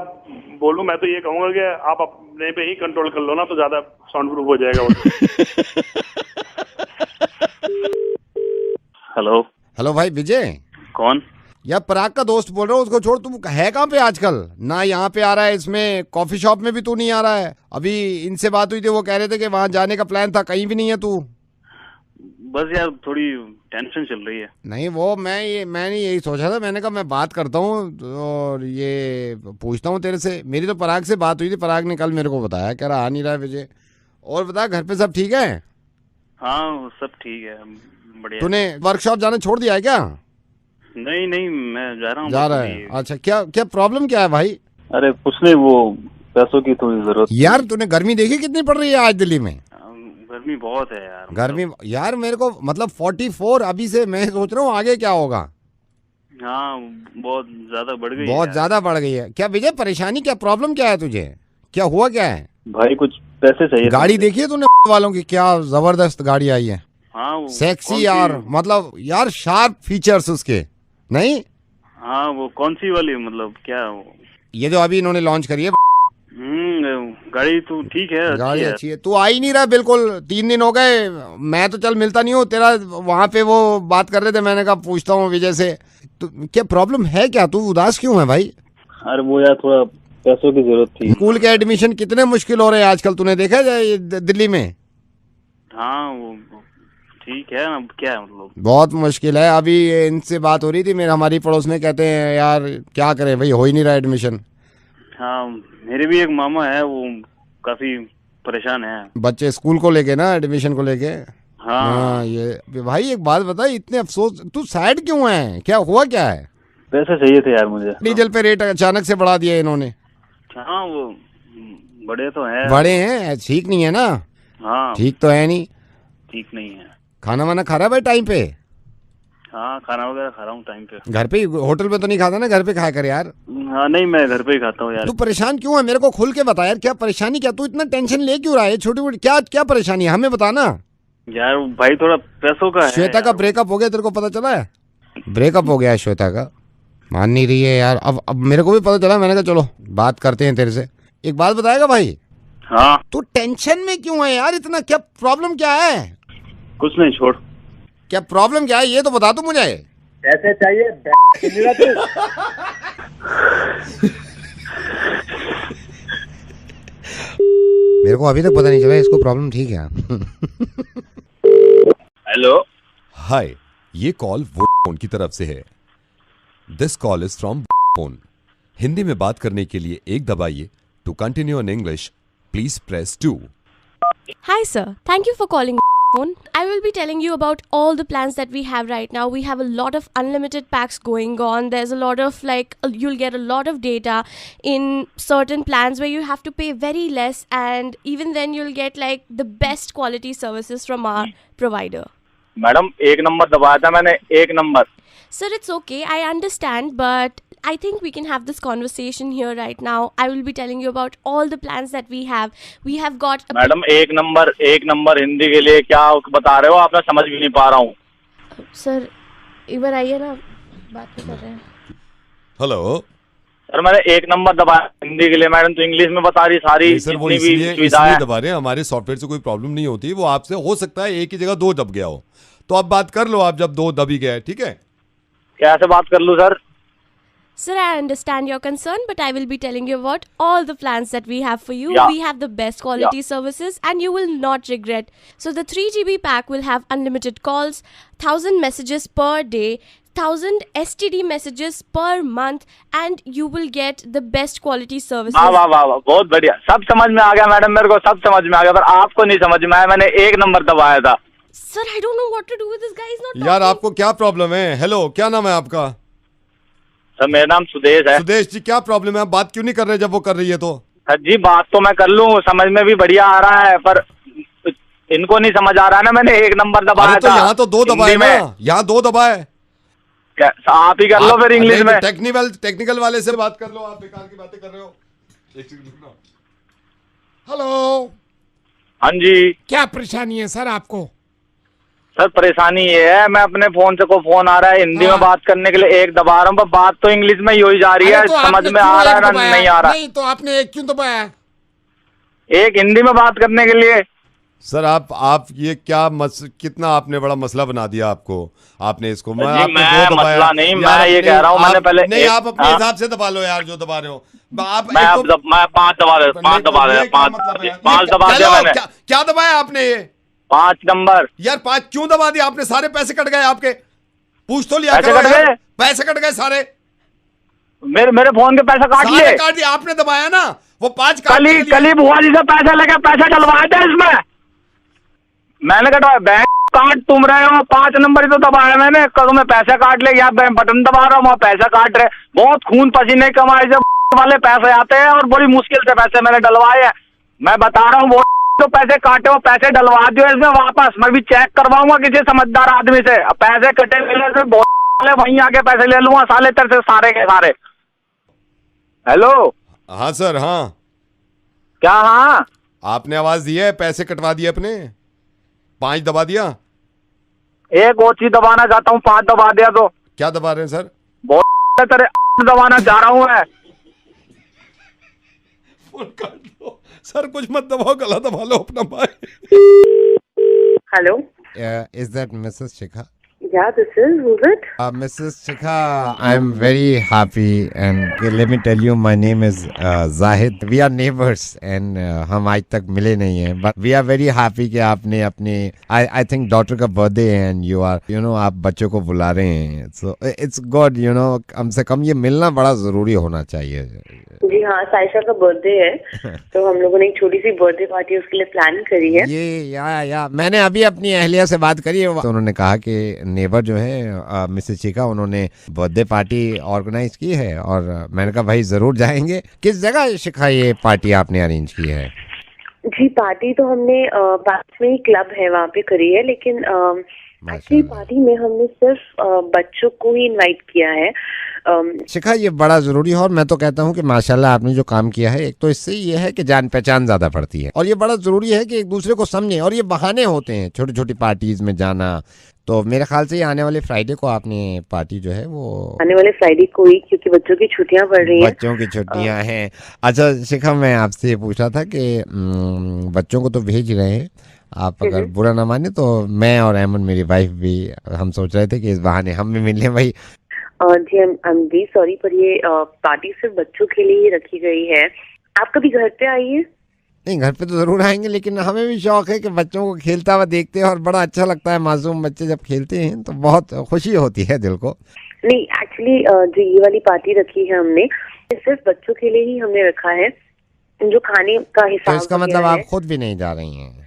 बोलूं? मैं तो ये कहूंगा कि आप अपने पे ही कंट्रोल कर लो ना, तो ज्यादा साउंड प्रूफ हो जाएगा वो। हेलो हेलो भाई विजय। कौन? यार पराग का दोस्त बोल रहा हूँ, उसको छोड़। तुम है कहाँ पे आजकल? ना यहाँ पे आ रहा है, इसमें कॉफी शॉप में भी तू नहीं आ रहा है। अभी इनसे बात हुई थी, वो कह रहे थे कि वहाँ जाने का प्लान था, कहीं भी नहीं है तू। बस यार थोड़ी टेंशन चल रही है। नहीं, वो मैंने यही सोचा था। मैंने कहा मैं बात करता हूँ और ये पूछता हूँ तेरे से। मेरी तो पराग से बात हुई थी, पराग ने कल मेरे को बताया, कह रहा आ नहीं रहा है विजय। और बता, घर पे सब ठीक है? हाँ सब ठीक है, बढ़िया। तूने वर्कशॉप जाना छोड़ दिया है क्या? नहीं नहीं, मैं जा रहा हूँ। जा रहा है? अच्छा, क्या प्रॉब्लम क्या है भाई? अरे कुछ नहीं, वो पैसों की थोड़ी जरूरत। यार तूने गर्मी देखी कितनी पड़ रही है आज दिल्ली में? गर्मी बहुत है यार। गर्मी यार मेरे को मतलब 44 अभी से। मैं सोच रहा हूँ आगे क्या होगा। हाँ बहुत ज्यादा बढ़ गई, बहुत ज्यादा बढ़ गई है। क्या विजय परेशानी, क्या प्रॉब्लम क्या है तुझे? क्या हुआ, क्या है? भाई कुछ पैसे चाहिए। गाड़ी देखी है तूने वालों की? क्या जबरदस्त गाड़ी आई है। हाँ सेक्सी यार, मतलब यार शार्प फीचर्स उसके। नहीं हाँ, वो कौन सी वाली, मतलब क्या? ये जो अभी इन्होंने लॉन्च करी है। गाड़ी तो ठीक है, गाड़ी अच्छी है। तू आ ही नहीं रहा बिल्कुल, 3 दिन हो गए। मैं तो चल मिलता नहीं हूँ तेरा, वहां पे वो बात कर रहे थे, मैंने कहा पूछता हूँ विजय से। तो क्या प्रॉब्लम है, क्या तू उदास क्यों है भाई? अरे वो यार थोड़ा पैसों की जरूरत थी। स्कूल के एडमिशन कितने मुश्किल हो रहे हैं आजकल, तूने देखा है दिल्ली में? हाँ वो ठीक है, अब क्या है मतलब बहुत मुश्किल है। अभी इनसे बात हो रही थी, मेरे हमारी पड़ोस में, कहते हैं यार क्या करें भाई, हो ही नहीं रहा एडमिशन। हाँ मेरे भी एक मामा है, वो काफी परेशान है बच्चे स्कूल को लेके ना, एडमिशन को लेके। हाँ ये भाई एक बात बता, इतने अफसोस, तू सैड क्यों है? क्या हुआ, क्या है? पैसे चाहिए थे यार मुझे। डीजल पे रेट अचानक से बढ़ा दिया इन्होंने। हाँ वो बड़े तो हैं। बड़े हैं, ठीक नहीं है ना? हाँ ठीक तो है नहीं। ठीक नहीं है। खाना वाना खा रहा है भाई टाइम पे? हाँ खाना वगैरह खा रहा हूँ टाइम पे। घर पे ही, होटल पे तो नहीं खाता ना? घर पे खाया कर यार। हाँ नहीं, मैं घर पे ही खाता हूँ यार। तू परेशान क्यों है? मेरे को खुल के बता यार, क्या परेशानी, क्या तू इतना टेंशन ले क्यों रहा है? छोटी मोटी क्या क्या परेशानी है, हमें बताना यार। भाई थोड़ा पैसों का है। श्वेता का ब्रेकअप हो गया, तेरे को पता चला है? ब्रेकअप हो गया है श्वेता का, मान नहीं रही है यार। अब मेरे को भी पता चला, मैंने कहा चलो बात करते हैं तेरे से। एक बात बताएगा भाई? हाँ। तू टेंशन में क्यों है यार इतना? क्या प्रॉब्लम क्या है? कुछ नहीं, छोड़। क्या प्रॉब्लम क्या है ये तो बता तू मुझे। ऐसे चाहिए मेरे को अभी तक पता नहीं चला इसको प्रॉब्लम ठीक है। हेलो। हाय, ये कॉल वोडाफोन की तरफ से है। This call is from Vodafone. Hindi में बात करने के लिए 1 दबाइए। To continue in English please press 2। Hi sir, thank you for calling phone. I will be telling you about all the plans that we have right now. We have a lot of unlimited packs going on. There's a lot of you'll get a lot of data in certain plans where you have to pay very less, and even then you'll get like the best quality services from our provider. Madam 1 number दबाया था मैंने, 1 number. Sir, it's okay. I understand, but I think we can have this conversation here right now. I will be telling you about all the plans that we have. We have got a madam 1 number Hindi के लिए क्या बता रहे हो आप? मैं समझ भी नहीं पा रहा हूँ। सर एक बार आइए ना, बात कर रहे हैं। हेलो सर, मैंने 1 नंबर दबाया हिंदी के लिए, मैडम तो इंग्लिश में बता रही सारी सर, वो जितनी भी सुविधा इसलिए है। दबा रहे हैं। हमारे सॉफ्टवेयर से कोई प्रॉब्लम नहीं होती, वो आपसे हो सकता है एक ही जगह 2 दब गया हो, तो आप बात कर लो। आप जब 2 दबी गया है, ठीक है? कैसे बात कर लूँ sir? Sir, I understand your concern, but I will be telling you about all the plans that we have for you. Yeah. We have the best quality services and you will not regret. So the 3GB pack will have unlimited calls, 1000 messages per day, 1000 STD messages per month, and you will get the best quality services. वाह वाह वाह, बहुत बढ़िया, सब समझ में आ गया madam, मेरे को सब समझ में आ गया, पर आपको नहीं समझ में आया। मैंने 1 नंबर दबाया था। Sir, I don't know what to do with this guy. He's not यार talking. आपको क्या प्रॉब्लम है? हेलो, क्या नाम है आपका? सर मेरा नाम सुदेश है। सुदेश जी, क्या प्रॉब्लम है? आप बात क्यों नहीं कर रहे जब वो कर रही है तो? सर जी बात तो मैं कर लूँ, समझ में भी बढ़िया आ रहा है, पर इनको नहीं समझ आ रहा है ना। मैंने 1 नंबर दबाया तो था। यहाँ तो 2 दबाए ना, यहाँ 2 दबाए। आप ही कर लो फिर इंग्लिश में। टेक्निकल वाले से बात कर लो, आप बेकार की बातें कर रहे हो। हेलो, हाँ जी। क्या परेशानी है सर आपको? सर परेशानी ये है, मैं अपने फोन से को फोन आ रहा है हिंदी में बात करने के लिए 1 दबा रहा हूँ, पर बात तो इंग्लिश में ही हो जा रही है। समझ में आ रहा है ना नहीं आ रहा? नहीं तो आपने 1 क्यों दबाया? 1 हिंदी में बात करने के लिए। सर आप ये क्या कितना आपने बड़ा मसला बना दिया आपको, आपने इसको। मैं मसला नहीं, मैं ये कह रहा हूँ मैंने पहले नहीं, आप अपने हिसाब से दबा लो यार, जो दबा रहे हो। मैं 5 दबा दे, 5 दबा दे, 5 दबा दिया मैंने। क्या दबाया आपने? ये 5 नंबर। यार 5 क्यों दबा दिया आपने? सारे पैसे कट गए आपके, पूछ तो लिया। पैसे कट गए? पैसे कट गए सारे। मेरे फोन के पैसे काट लिए। काट दिया आपने, दबाया ना वो 5। कल बुआ जी से पैसे लेके पैसे डलवाए थे इसमें, मैंने कटवाया। बैंक काट तुम रहे हो, 5 नंबर ही तो दबाया मैंने। कल में पैसे काट ले, यहाँ बटन दबा रहा हूँ, वहाँ पैसे काट रहे। बहुत खून पसीने कमाए जब वाले पैसे आते हैं, और बड़ी मुश्किल से पैसे मैंने डलवाए हैं। मैं बता रहा हूँ, वो तो पैसे काटे हो, पैसे डलवा दियो इसमें वापस। मैं भी चेक करवाऊंगा किसी समझदार आदमी से। पैसे कटे मिले बहुत, वहीं आके पैसे ले लूंगा साले तेरे से सारे के सारे। हेलो। हाँ सर। हाँ क्या? हाँ आपने आवाज दी है, पैसे कटवा दिए अपने, 5 दबा दिया। एक और चीज दबाना चाहता हूँ, 5 दबा दिया तो। क्या दबा रहे हैं सर? बहुत तेरे दबाना चाह रहा हूँ मैं। फोन काट लो सर, कुछ मत दबाओ, गला दबा लो अपना भाई। Hello. Is that Mrs. Shikha? Yeah, this is. Who's it? Mrs. Shikha, I'm very happy, and let me tell you, my name is Zahid. We are neighbors, and हम आज तक मिले नहीं हैं, but we are very happy कि आपने अपने I think daughter का birthday है, and you are, you know, आप बच्चों को बुला रहे हैं, so it's good, you know, कम से कम ये मिलना बड़ा जरूरी होना चाहिए। जी हाँ, साइशा का बर्थडे है, तो हम लोगों ने एक छोटी सी बर्थडे पार्टी उसके लिए प्लान करी है। ये या मैंने अभी अपनी अहलिया से बात करी है, तो उन्होंने कहा कि नेबर जो है मिसेस शिखा, उन्होंने बर्थडे पार्टी ऑर्गेनाइज की है, और मैंने कहा भाई जरूर जाएंगे। किस जगह शिखा ये पार्टी आपने अरेंज की है? जी पार्टी तो हमने पास में ही क्लब है वहाँ पे करी है, लेकिन एक्चुअली पार्टी में हमने सिर्फ बच्चों को ही इनवाइट किया है। शिखा ये बड़ा जरूरी है, और मैं तो कहता हूँ कि माशाल्लाह आपने जो काम किया है, एक तो इससे ये है कि जान पहचान ज्यादा पड़ती है, और ये बड़ा जरूरी है कि एक दूसरे को समझें, और ये बहाने होते हैं छोटी छोटी पार्टीज में जाना। तो मेरे ख्याल से ये आने वाले फ्राइडे को आपने पार्टी जो है वो आने वाले फ्राइडे को ही, क्योंकि बच्चों की छुट्टियां पड़ रही हैं। बच्चों की छुट्टियां हैं। अच्छा शिखा, मैं आपसे ये पूछ रहा था कि बच्चों को तो भेज रहे हैं आप, अगर बुरा ना माने तो मैं और अमन मेरी वाइफ भी, हम सोच रहे थे कि इस बहाने हम भी मिल लें भाई। जी आई एम वेरी सॉरी, पर ये पार्टी सिर्फ बच्चों के लिए ही रखी गई है। आप कभी घर पे आइए। नहीं, घर पे तो जरूर आएंगे, लेकिन हमें भी शौक है कि बच्चों को खेलता हुआ देखते हैं, और बड़ा अच्छा लगता है मासूम बच्चे जब खेलते हैं तो बहुत खुशी होती है दिल को। नहीं एक्चुअली जो ये वाली पार्टी रखी है हमने, सिर्फ बच्चों के लिए ही हमने रखा है। जो खाने का हिसाब, तो इसका मतलब आप खुद भी नहीं जा रही हैं?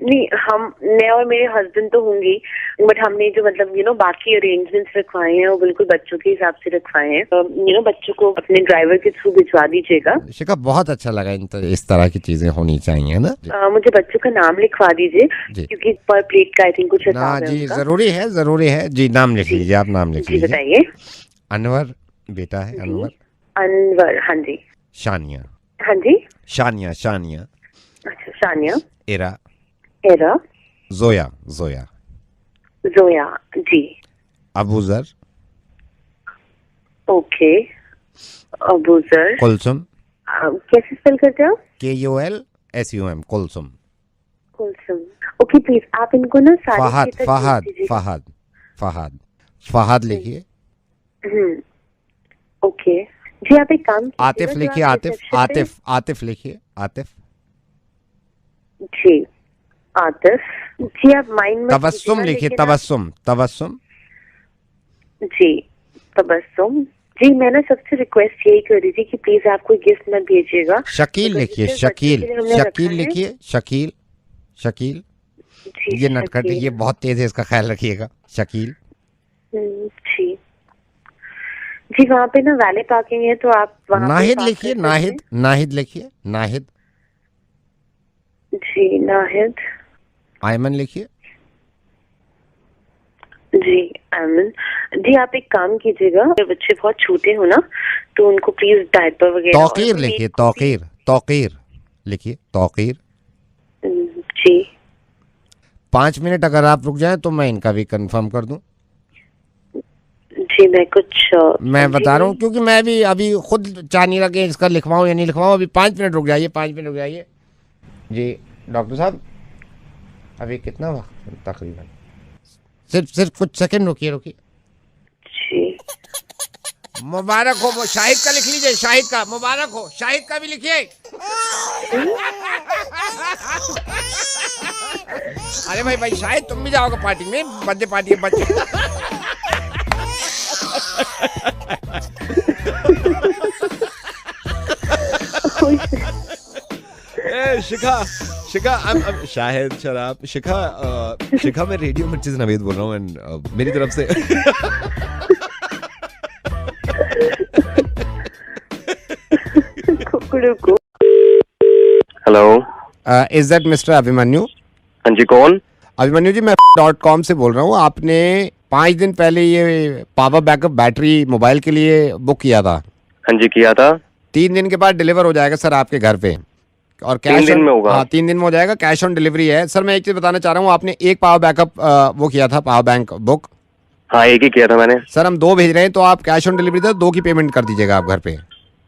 नहीं, मैं और मेरे हस्बैंड तो होंगी, बट हमने जो मतलब बाकी अरेंजमेंट्स रखवाए हैं वो बिल्कुल बच्चों के हिसाब से रखवाए हैं। बच्चों को अपने ड्राइवर के थ्रू भिजवा दीजिएगा। शिखा बहुत अच्छा लगा, इस तरह की चीजें होनी चाहिए ना। मुझे बच्चों का नाम लिखवा दीजिए, क्योंकि पर प्लेट का आई थिंक कुछ हिसाब है जी उनका। जरूरी है जी। नाम लिख लीजिए, आप नाम लिख लीजिए। बताइए। अनवर बेटा है, अनवर। हाँ जी। शानिया। हाँ जी। शानिया। अच्छा शानिया। एरा। जोया। जी। अबूजर। ओके। अबूजर। कुलसुम। कैसे स्पेल करते हो? KULSUM कुलसुम। ओके प्लीज आप इनको ना सारे फहद लिखिए। ओके जी, आप एक काम आतिफ लिखिए। आतिफ लिखिए। आतिफ जी। आतिफ जी। आप माइंड में तबस्सुम लिखिए। तबस्सुम जी। तबस्सुम जी। मैं ना सबसे रिक्वेस्ट यही कर रही थी कि प्लीज आप कोई गिफ्ट मत भेजिएगा। शकील लिखिए। शकील ये नटखट, ये बहुत तेज है, इसका ख्याल रखिएगा। शकील जी। जी वहाँ पे ना वैले पार्किंग है, तो आप वहाँ नाहिद लिखिए। नाहिद लिखिए। नाहिद जी। नाहिद। आयमन लिखिए। जी आयमन जी। आप एक काम कीजिएगा, बच्चे बहुत छोटे हो ना, तो उनको प्लीज डायपर वगैरह। तौकीर लिखिए। तौकीर लिखिए। तौकीर जी। 5 मिनट अगर आप रुक जाएं तो मैं इनका भी कंफर्म कर दूं। जी मैं बता रहा हूँ, क्योंकि मैं भी अभी खुद चाह नहीं लगे इसका लिखवाऊं या नहीं लिखवाऊं। अभी 5 मिनट रुक जाइए। 5 मिनट रुक जाइए जी। डॉक्टर साहब अभी कितना वक्त तकरीबन? सिर्फ कुछ सेकंड रुकिए। जी। मुबारक हो। वो शाहिद का लिख लीजिए। शाहिद का मुबारक हो। शाहिद का भी लिखिए। अरे भाई शाहिद तुम भी जाओगे पार्टी में? बर्थडे पार्टी है बच्चे। शिखा शाहिद शराब। शिखा मैं रेडियो मिर्ची से नवेद बोल रहा हूँ, एंड मेरी तरफ से hello, is that mister Abhimanyu? हाँ जी, कौन? अभिमन्यु जी मैं .com से बोल रहा हूँ। आपने 5 दिन पहले ये पावर बैकअप बैटरी मोबाइल के लिए बुक किया था। हाँ जी किया था। 3 दिन के बाद डिलीवर हो जाएगा सर आपके घर पे, और कैश 3 दिन में होगा? हाँ 3 दिन में हो जाएगा। कैश ऑन डिलीवरी है। सर मैं एक चीज बताना चाह रहा हूँ, आपने एक पावर बैकअप वो किया था, पावर बैंक बुक? हाँ एक ही किया था मैंने। सर हम 2 भेज रहे हैं, तो आप कैश ऑन डिलीवरी दो 2 की पेमेंट कर दीजिएगा आप घर पे।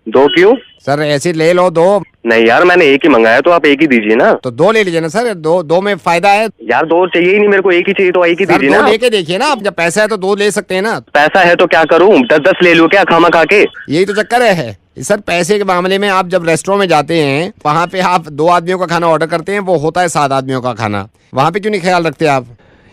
2 क्यों? सर ऐसे ले लो 2। नहीं यार, मैंने एक ही मंगाया, तो आप एक ही दीजिए ना। तो 2 ले लीजिए ना सर, 2 में फायदा है यार। 2 चाहिए ही नहीं मेरे को, एक ही चाहिए, तो एक ही दीजिए ना। 2 लेके देखिए ना, आप जब पैसा है तो 2 ले सकते हैं ना। पैसा है तो क्या करूं, 10-10 ले लूं क्या खामा खा के? यही तो चक्कर है सर। पैसे के मामले में आप जब रेस्टोरेंट में जाते हैं, वहाँ पे आप 2 आदमियों का खाना ऑर्डर करते हैं, वो होता है 7 आदमियों का खाना। वहाँ पे क्यों नहीं ख्याल रखते आप?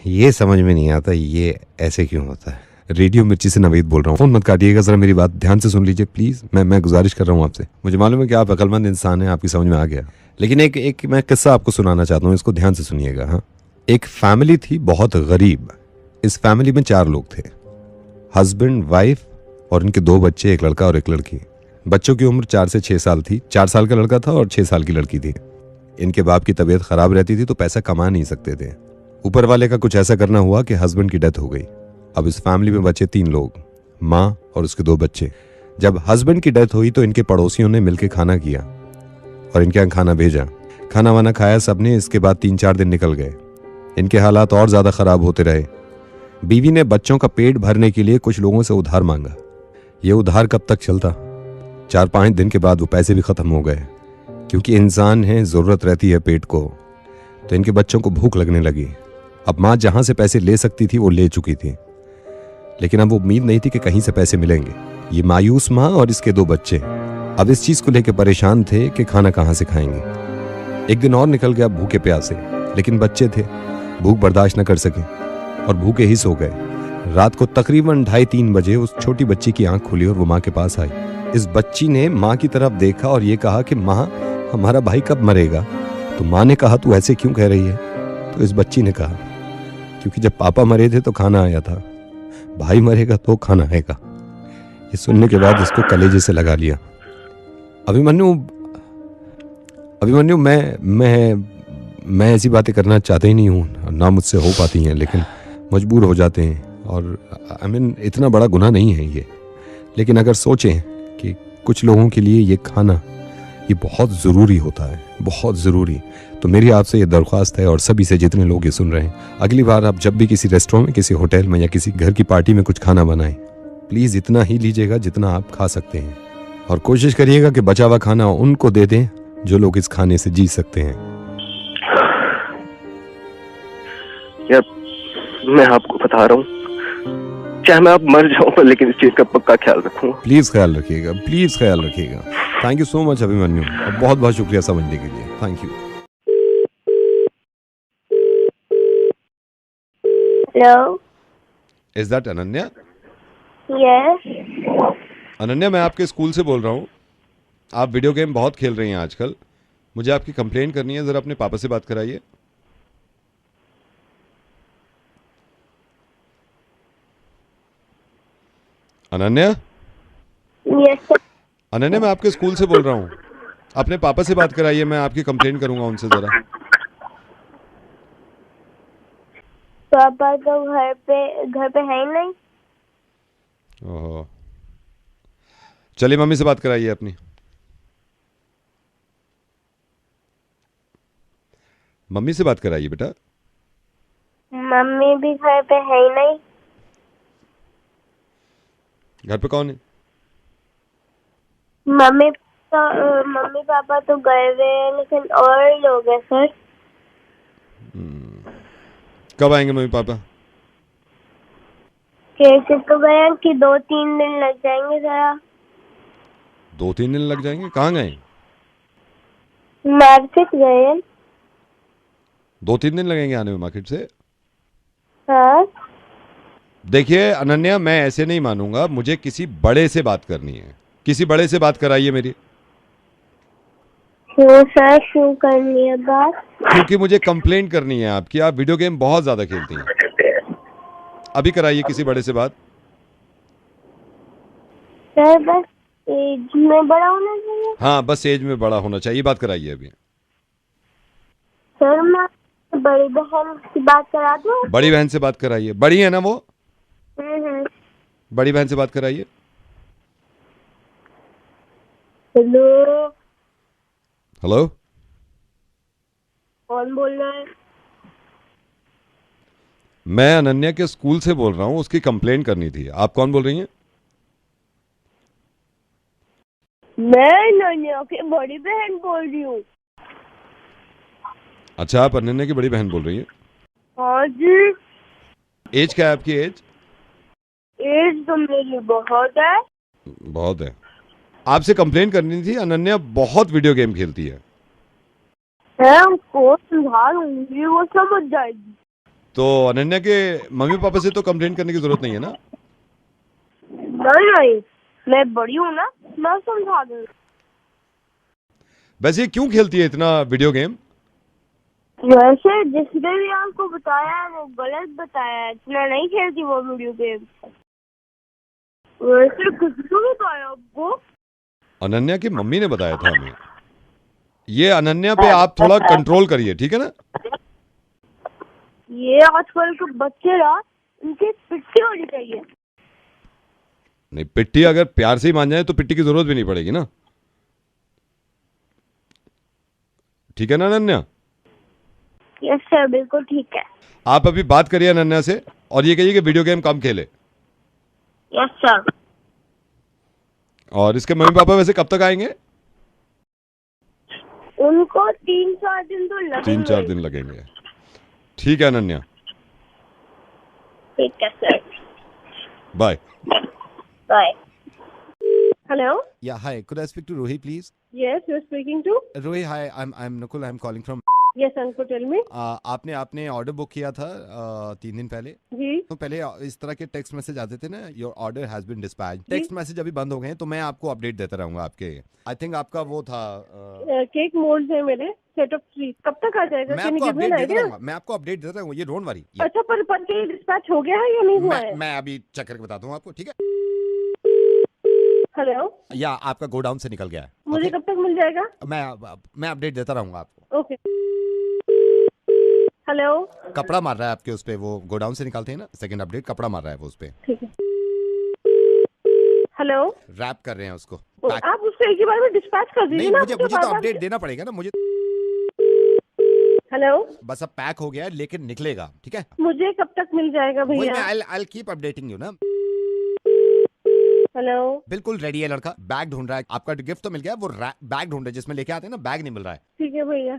ये समझ में नहीं आता ये ऐसे क्यों होता है। रेडियो मिर्ची से नवेद बोल रहा हूँ। फोन मत काटिएगा, जरा मेरी बात ध्यान से सुन लीजिए प्लीज। मैं गुजारिश कर रहा हूँ आपसे। मुझे मालूम है कि आप अक्लमंद इंसान हैं, आपकी समझ में आ गया, लेकिन एक मैं किस्सा आपको सुनाना चाहता हूँ, इसको ध्यान से सुनिएगा। हाँ, एक फैमिली थी बहुत गरीब। इस फैमिली में 4 लोग थे, हस्बैंड, वाइफ और उनके 2 बच्चे, एक लड़का और एक लड़की। बच्चों की उम्र 4 से 6 साल थी। 4 साल का लड़का था और 6 साल की लड़की थी। इनके बाप की तबीयत खराब रहती थी तो पैसा कमा नहीं सकते थे। ऊपर वाले का कुछ ऐसा करना हुआ कि हस्बैंड की डेथ हो गई। अब इस फैमिली में बचे 3 लोग, माँ और उसके 2 बच्चे। जब हस्बैंड की डेथ हुई तो इनके पड़ोसियों ने मिलकर खाना किया और इनके यहाँ खाना भेजा। खाना वाना खाया सबने। इसके बाद 3-4 दिन निकल गए। इनके हालात और ज़्यादा ख़राब होते रहे। बीवी ने बच्चों का पेट भरने के लिए कुछ लोगों से उधार मांगा। ये उधार कब तक चलता? 4-5 दिन के बाद वो पैसे भी ख़त्म हो गए, क्योंकि इंसान है, ज़रूरत रहती है पेट को। तो इनके बच्चों को भूख लगने लगी। अब माँ जहाँ से पैसे ले सकती थी वो ले चुकी थी, लेकिन अब वो उम्मीद नहीं थी कि कहीं से पैसे मिलेंगे। ये मायूस माँ और इसके 2 बच्चे अब इस चीज़ को लेकर परेशान थे कि खाना कहाँ से खाएंगे। एक दिन और निकल गया भूखे प्यासे, लेकिन बच्चे थे, भूख बर्दाश्त न कर सके और भूखे ही सो गए। रात को तकरीबन 2:30-3 बजे उस छोटी बच्ची की आंख खुली और वो माँ के पास आई। इस बच्ची ने माँ की तरफ देखा और ये कहा कि माँ, हमारा भाई कब मरेगा? तो माँ ने कहा, तू ऐसे क्यों कह रही है? तो इस बच्ची ने कहा, क्योंकि जब पापा मरे थे तो खाना आया था, भाई मरेगा तो खाना आएगा। ये सुनने के बाद इसको कलेजे से लगा लिया। अभिमन्यु, मैं ऐसी बातें करना चाहते ही नहीं हूँ, ना मुझसे हो पाती हैं, लेकिन मजबूर हो जाते हैं। और इतना बड़ा गुनाह नहीं है ये, लेकिन अगर सोचें कि कुछ लोगों के लिए ये खाना ये बहुत ज़रूरी होता है, बहुत ज़रूरी, तो मेरी आपसे ये दरख्वास्त है और सभी से जितने लोग ये सुन रहे हैं, अगली बार आप जब भी किसी रेस्टोरेंट में, किसी होटल में या किसी घर की पार्टी में कुछ खाना बनाएं, प्लीज़ इतना ही लीजिएगा जितना आप खा सकते हैं, और कोशिश करिएगा कि बचा हुआ खाना उनको दे दें जो लोग इस खाने से जी सकते हैं। यार, मैं आपको बता रहा हूँ, चाहे मैं आप मर जाऊँ, लेकिन इस चीज का पक्का ख्याल रखूंगा। प्लीज़ ख्याल रखिएगा, प्लीज़ ख्याल रखिएगा। Thank you so much Abhimanyu, और बहुत बहुत शुक्रिया समझने के लिए। Thank you. Hello, is that Ananya? Yes. Ananya, मैं आपके स्कूल से बोल रहा हूँ। आप वीडियो गेम बहुत खेल रही हैं आजकल। मुझे आपकी कंप्लेंट करनी है, ज़रा अपने पापा से बात कराइए। अनन्या? यस। अनन्या, मैं आपके स्कूल से बोल रहा हूँ। अपने पापा से बात कराइए, मैं आपकी कंप्लेंट करूंगा उनसे ज़रा। पापा तो घर पे है ही नहीं। ओह, चलिए मम्मी से बात कराइए अपनी। मम्मी से बात कराइए बेटा। मम्मी भी घर पे है ही नहीं। घर पे कौन है? मम्मी पापा तो गए हुए हैं, लेकिन और लोग हैं सर। कब आएंगे मम्मी पापा? कैसे तो गए हैं कि 2-3 दिन लग जाएंगे जरा। 2-3 दिन लग जाएंगे? कहाँ गए? मार्केट गए हैं। 2-3 दिन लगेंगे आने में मार्केट से? हाँ। देखिए अनन्या, मैं ऐसे नहीं मानूंगा। मुझे किसी बड़े से बात करनी है। किसी बड़े से बात कराइए मेरी। क्यों सर, क्यों करनी है बात? क्योंकि मुझे कंप्लेंट करनी है आपकी। आप वीडियो गेम बहुत ज्यादा खेलती हैं। अभी कराइए किसी बड़े से बात। सर बस एज में बड़ा होना चाहिए। हाँ, बस एज में बड़ा होना चाहिए। बात कराइए अभी। सर मैं बड़ी बहन से बात करा दूं? बड़ी बहन से बात कराइए। बड़ी है ना वो? बड़ी बहन से बात कराइए। हेलो। हेलो, कौन बोल रहा है? मैं अनन्या के स्कूल से बोल रहा हूँ। उसकी कंप्लेंट करनी थी। आप कौन बोल रही हैं? मैं अनन्या की बड़ी बहन बोल रही हूँ। अच्छा, आप अनन्या की बड़ी बहन बोल रही हैं? हाँ जी। एज क्या है आपकी? एज तो मेरी बहुत है। बहुत है। आपसे कंप्लेंट करनी थी। अनन्या बहुत वीडियो गेम खेलती है। उसको सुधारूंगी, वो समझ जाएगी। तो अनन्या के मम्मी पापा से तो कंप्लेंट करने की जरूरत नहीं है ना? नहीं, मैं बड़ी हूँ ना, मैं समझा दूंगी। वैसे क्यों खेलती है इतना वीडियो गेम? वैसे जिसने भी आपको बताया है वो गलत बताया है। इतना नहीं खेलती वो वीडियो गेम। वैसे किसने बताया आपको? अनन्या की मम्मी ने बताया था हमें। ये अनन्या पे आप थोड़ा कंट्रोल करिए, ठीक है ना? ये आजकल के बच्चे ना, उनकी पिट्टी होनी चाहिए। नहीं, पिट्टी अगर प्यार से ही मान जाए तो पिट्टी की जरूरत भी नहीं पड़ेगी ना, ठीक है ना अनन्या? यस सर, बिल्कुल ठीक है। आप अभी बात करिए अनन्या से और ये कहिए कि वीडियो गेम कम खेले। Yes sir. और इसके मम्मी पापा वैसे कब तक आएंगे? उनको 3-4 दिन तो लगेंगे। 3-4 दिन लगेंगे, ठीक है अनन्या? ठीक है sir, bye bye. Hello. Yeah, hi. Could I speak to Rohi, please? Yes, you're speaking to? Rohi, hi. I'm Nakul. I'm calling from. Yes, uncle, tell me. आपने ऑर्डर बुक किया था 3 दिन पहले। जी। तो पहले इस तरह के टेक्स्ट मैसेज आते थे ना, your order has been dispatched. Text message अभी बंद हो गए हैं, तो मैं आपको अपडेट देता रहूंगा आपके। आई थिंक आपका वो था केक मोल्ड्स है मेरे, सेट ऑफ 3। कब तक आ जाएगा? मैं आपको अपडेट देता रहूंगा, मैं आपको अपडेट देता रहूंगा, ये डोंट वरी। अच्छा, पर ये डिस्पैच हो गया है या नहीं हुआ है? मैं अभी चेक करके बताता हूँ आपको, ठीक है? हेलो। या आपका गोडाउन से निकल गया है। मुझे कब तक मिल जाएगा? मैं अपडेट देता रहूंगा आपको। ओके। हेलो। कपड़ा मार रहा है आपके उस पे, वो गोडाउन से निकालते हैं ना, सेकंड अपडेट कपड़ा मार रहा है वो उस पे। ठीक है। हेलो। रैप कर रहे हैं उसको। आप उसको एक ही बार में डिस्पैच कर दीजिए ना। मुझे तो अपडेट देना पड़ेगा ना मुझे। हेलो। बस अब पैक हो गया है, लेकिन निकलेगा, ठीक है? मुझे कब तक मिल जाएगा भैया? I'll keep updating you ना। हेलो। बिल्कुल रेडी है लड़का, बैग ढूंढ रहा है। आपका गिफ्ट तो मिल गया, वो बैग ढूंढ रहा है जिसमें लेके आते हैं ना, बैग नहीं मिल रहा है। ठीक है भैया।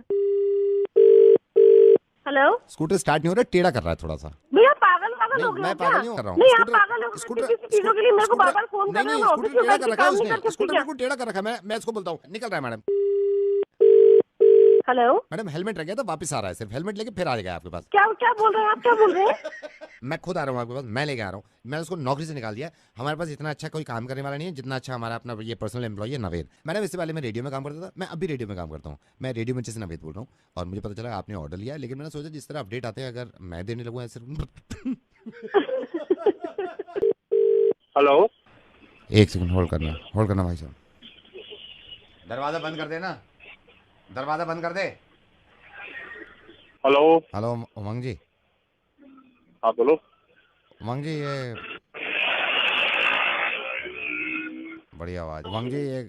हेलो। स्कूटर स्टार्ट नहीं हो रहा, टेढ़ा कर रहा है थोड़ा सा। भैया पागल हो गया? मैं पागल नहीं कर रहा हूँ। नहीं, आप पागल हो गए। किसी चीजों के लिए मेरे को बार-बार फोन कर रहे हो। स्कूटर टेढ़ा कर रखा है उसने, स्कूटर बिल्कुल टेढ़ा कर रखा है। मैं इसको बोलता हूँ, निकल रहा है मैडम। हेलो मैडम, हेलमेट रह गया था, वापस आ रहा है, सिर्फ हेलमेट लेके फिर आ जाएगा आपके पास। क्या बोल रहे हैं आप? क्या बोल रहे हैं? मैं खुद आ रहा हूँ आपके पास, मैं लेके आ रहा हूँ। मैंने उसको नौकरी से निकाल दिया। हमारे पास इतना अच्छा कोई काम करने वाला नहीं है जितना अच्छा हमारा अपना ये पर्सनल एम्प्लॉय है नवेद। मैडम, इससे पहले मैं रेडियो में काम करता था, मैं अभी रेडियो में काम करता हूँ। मैं रेडियो में से नवेद बोल रहा हूँ और मुझे पता चला आपने ऑर्डर लिया, लेकिन मैंने सोचा जिस तरह अपडेट आते हैं अगर मैं देने लगूँ ऐसे। हेलो, एक सेकंड होल्ड करना भाई साहब। दरवाजा बंद कर देना, दरवाजा बंद कर दे। हेलो उमंग जी। हाँ बोलो। उमंग जी, ये बड़ी आवाज। उमंग जी, ये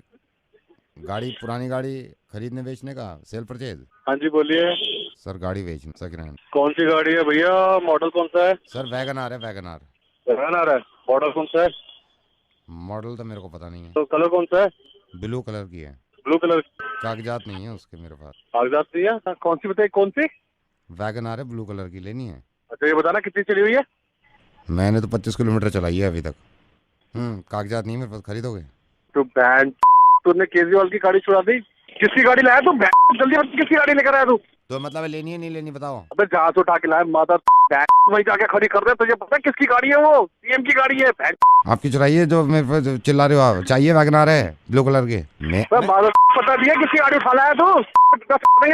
गाड़ी, पुरानी गाड़ी खरीदने बेचने का सेल परचेज। हाँ जी बोलिए सर, गाड़ी बेचनी सेकंड हैंड। कौन सी गाड़ी है भैया? मॉडल कौन सा है? सर वैगनआर है, वैगनआर। वैगनआर है। मॉडल कौन सा है? मॉडल तो मेरे को पता नहीं है। तो कलर कौन सा है? ब्लू कलर की है। Blue colour. कागजात नहीं है उसके मेरे पास। कागजात नहीं है? कौन सी बताइए, कौन सी? वैगनआर है, ब्लू कलर की, लेनी है। अच्छा ये बताना कितनी चली हुई है? मैंने तो 25 किलोमीटर चलाई है अभी तक। कागजात नहीं मेरे पास, खरीदोगे? तो बैंड, तूने केजरीवाल की गाड़ी छुड़ा दी। किसकी गाड़ी लाया तू? जल्दी बता, किसकी गाड़ी लेकर आया तू? तो मतलब लेनी है नहीं लेनी, बताओ। अबे जहाँ से उठा के लाया माता, वहीं जाके खड़ी कर रहे। तुझे पता है किसकी गाड़ी है? वो सीएम की गाड़ी है। आपकी चुराई है जो मेरे पास चिल्ला रहे हो आप? चाहिए वैगनआर है ब्लू कलर के। पता दिया किसकी गाड़ी उठा लाया तू?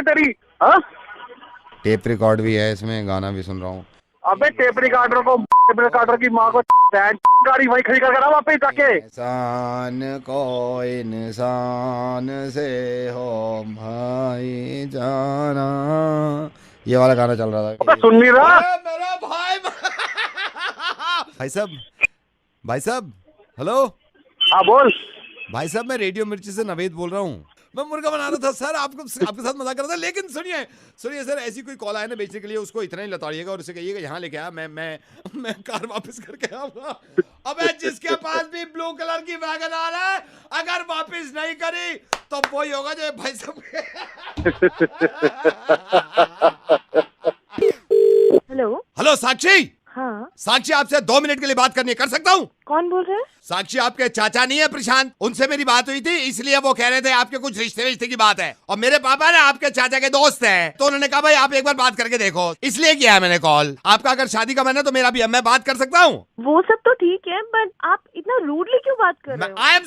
तेरी टेप रिकॉर्ड भी है इसमें, गाना भी सुन रहा हूँ। अबे टेप रिकॉर्डर को, टेप रिकॉर्डर की माँ को, गाड़ी वहीं खड़ी कर रहा वापस जाके। इंसान को इंसान से हो भाई जाना, ये वाला गाना चल रहा था। सुन नहीं रहा मेरा भाई साहब हेलो। हाँ बोल भाई साहब, मैं रेडियो मिर्ची से नवेद बोल रहा हूँ। मैं मुर्गा बना रहा था सर, आपके साथ मजाक कर रहा था। लेकिन सुनिए सर, ऐसी कोई कॉल आया ना बेचने के लिए, उसको इतना ही लताड़िएगा और उसे कहिएगा यहाँ लेके आया, मैं कार वापस करके आऊंगा। अबे जिसके पास भी ब्लू कलर की वैगनआर है, अगर वापस नहीं करी तो वही होगा जो भाई साहब। हेलो साक्षी। हाँ साक्षी, आपसे 2 मिनट के लिए बात करनी है, कर सकता हूँ? कौन बोल रहे हैं? साक्षी, आपके चाचा नहीं है प्रशांत, उनसे मेरी बात हुई थी, इसलिए वो कह रहे थे आपके कुछ रिश्ते की बात है। और मेरे पापा ना आपके चाचा के दोस्त हैं, तो उन्होंने कहा भाई आप एक बार बात करके देखो, इसलिए किया है मैंने कॉल। आपका अगर शादी का मन है तो मेरा भी है, मैं बात कर सकता हूँ। वो सब तो ठीक है, बट आप इतना रूडली क्यों बात कर रहे हो? आई एम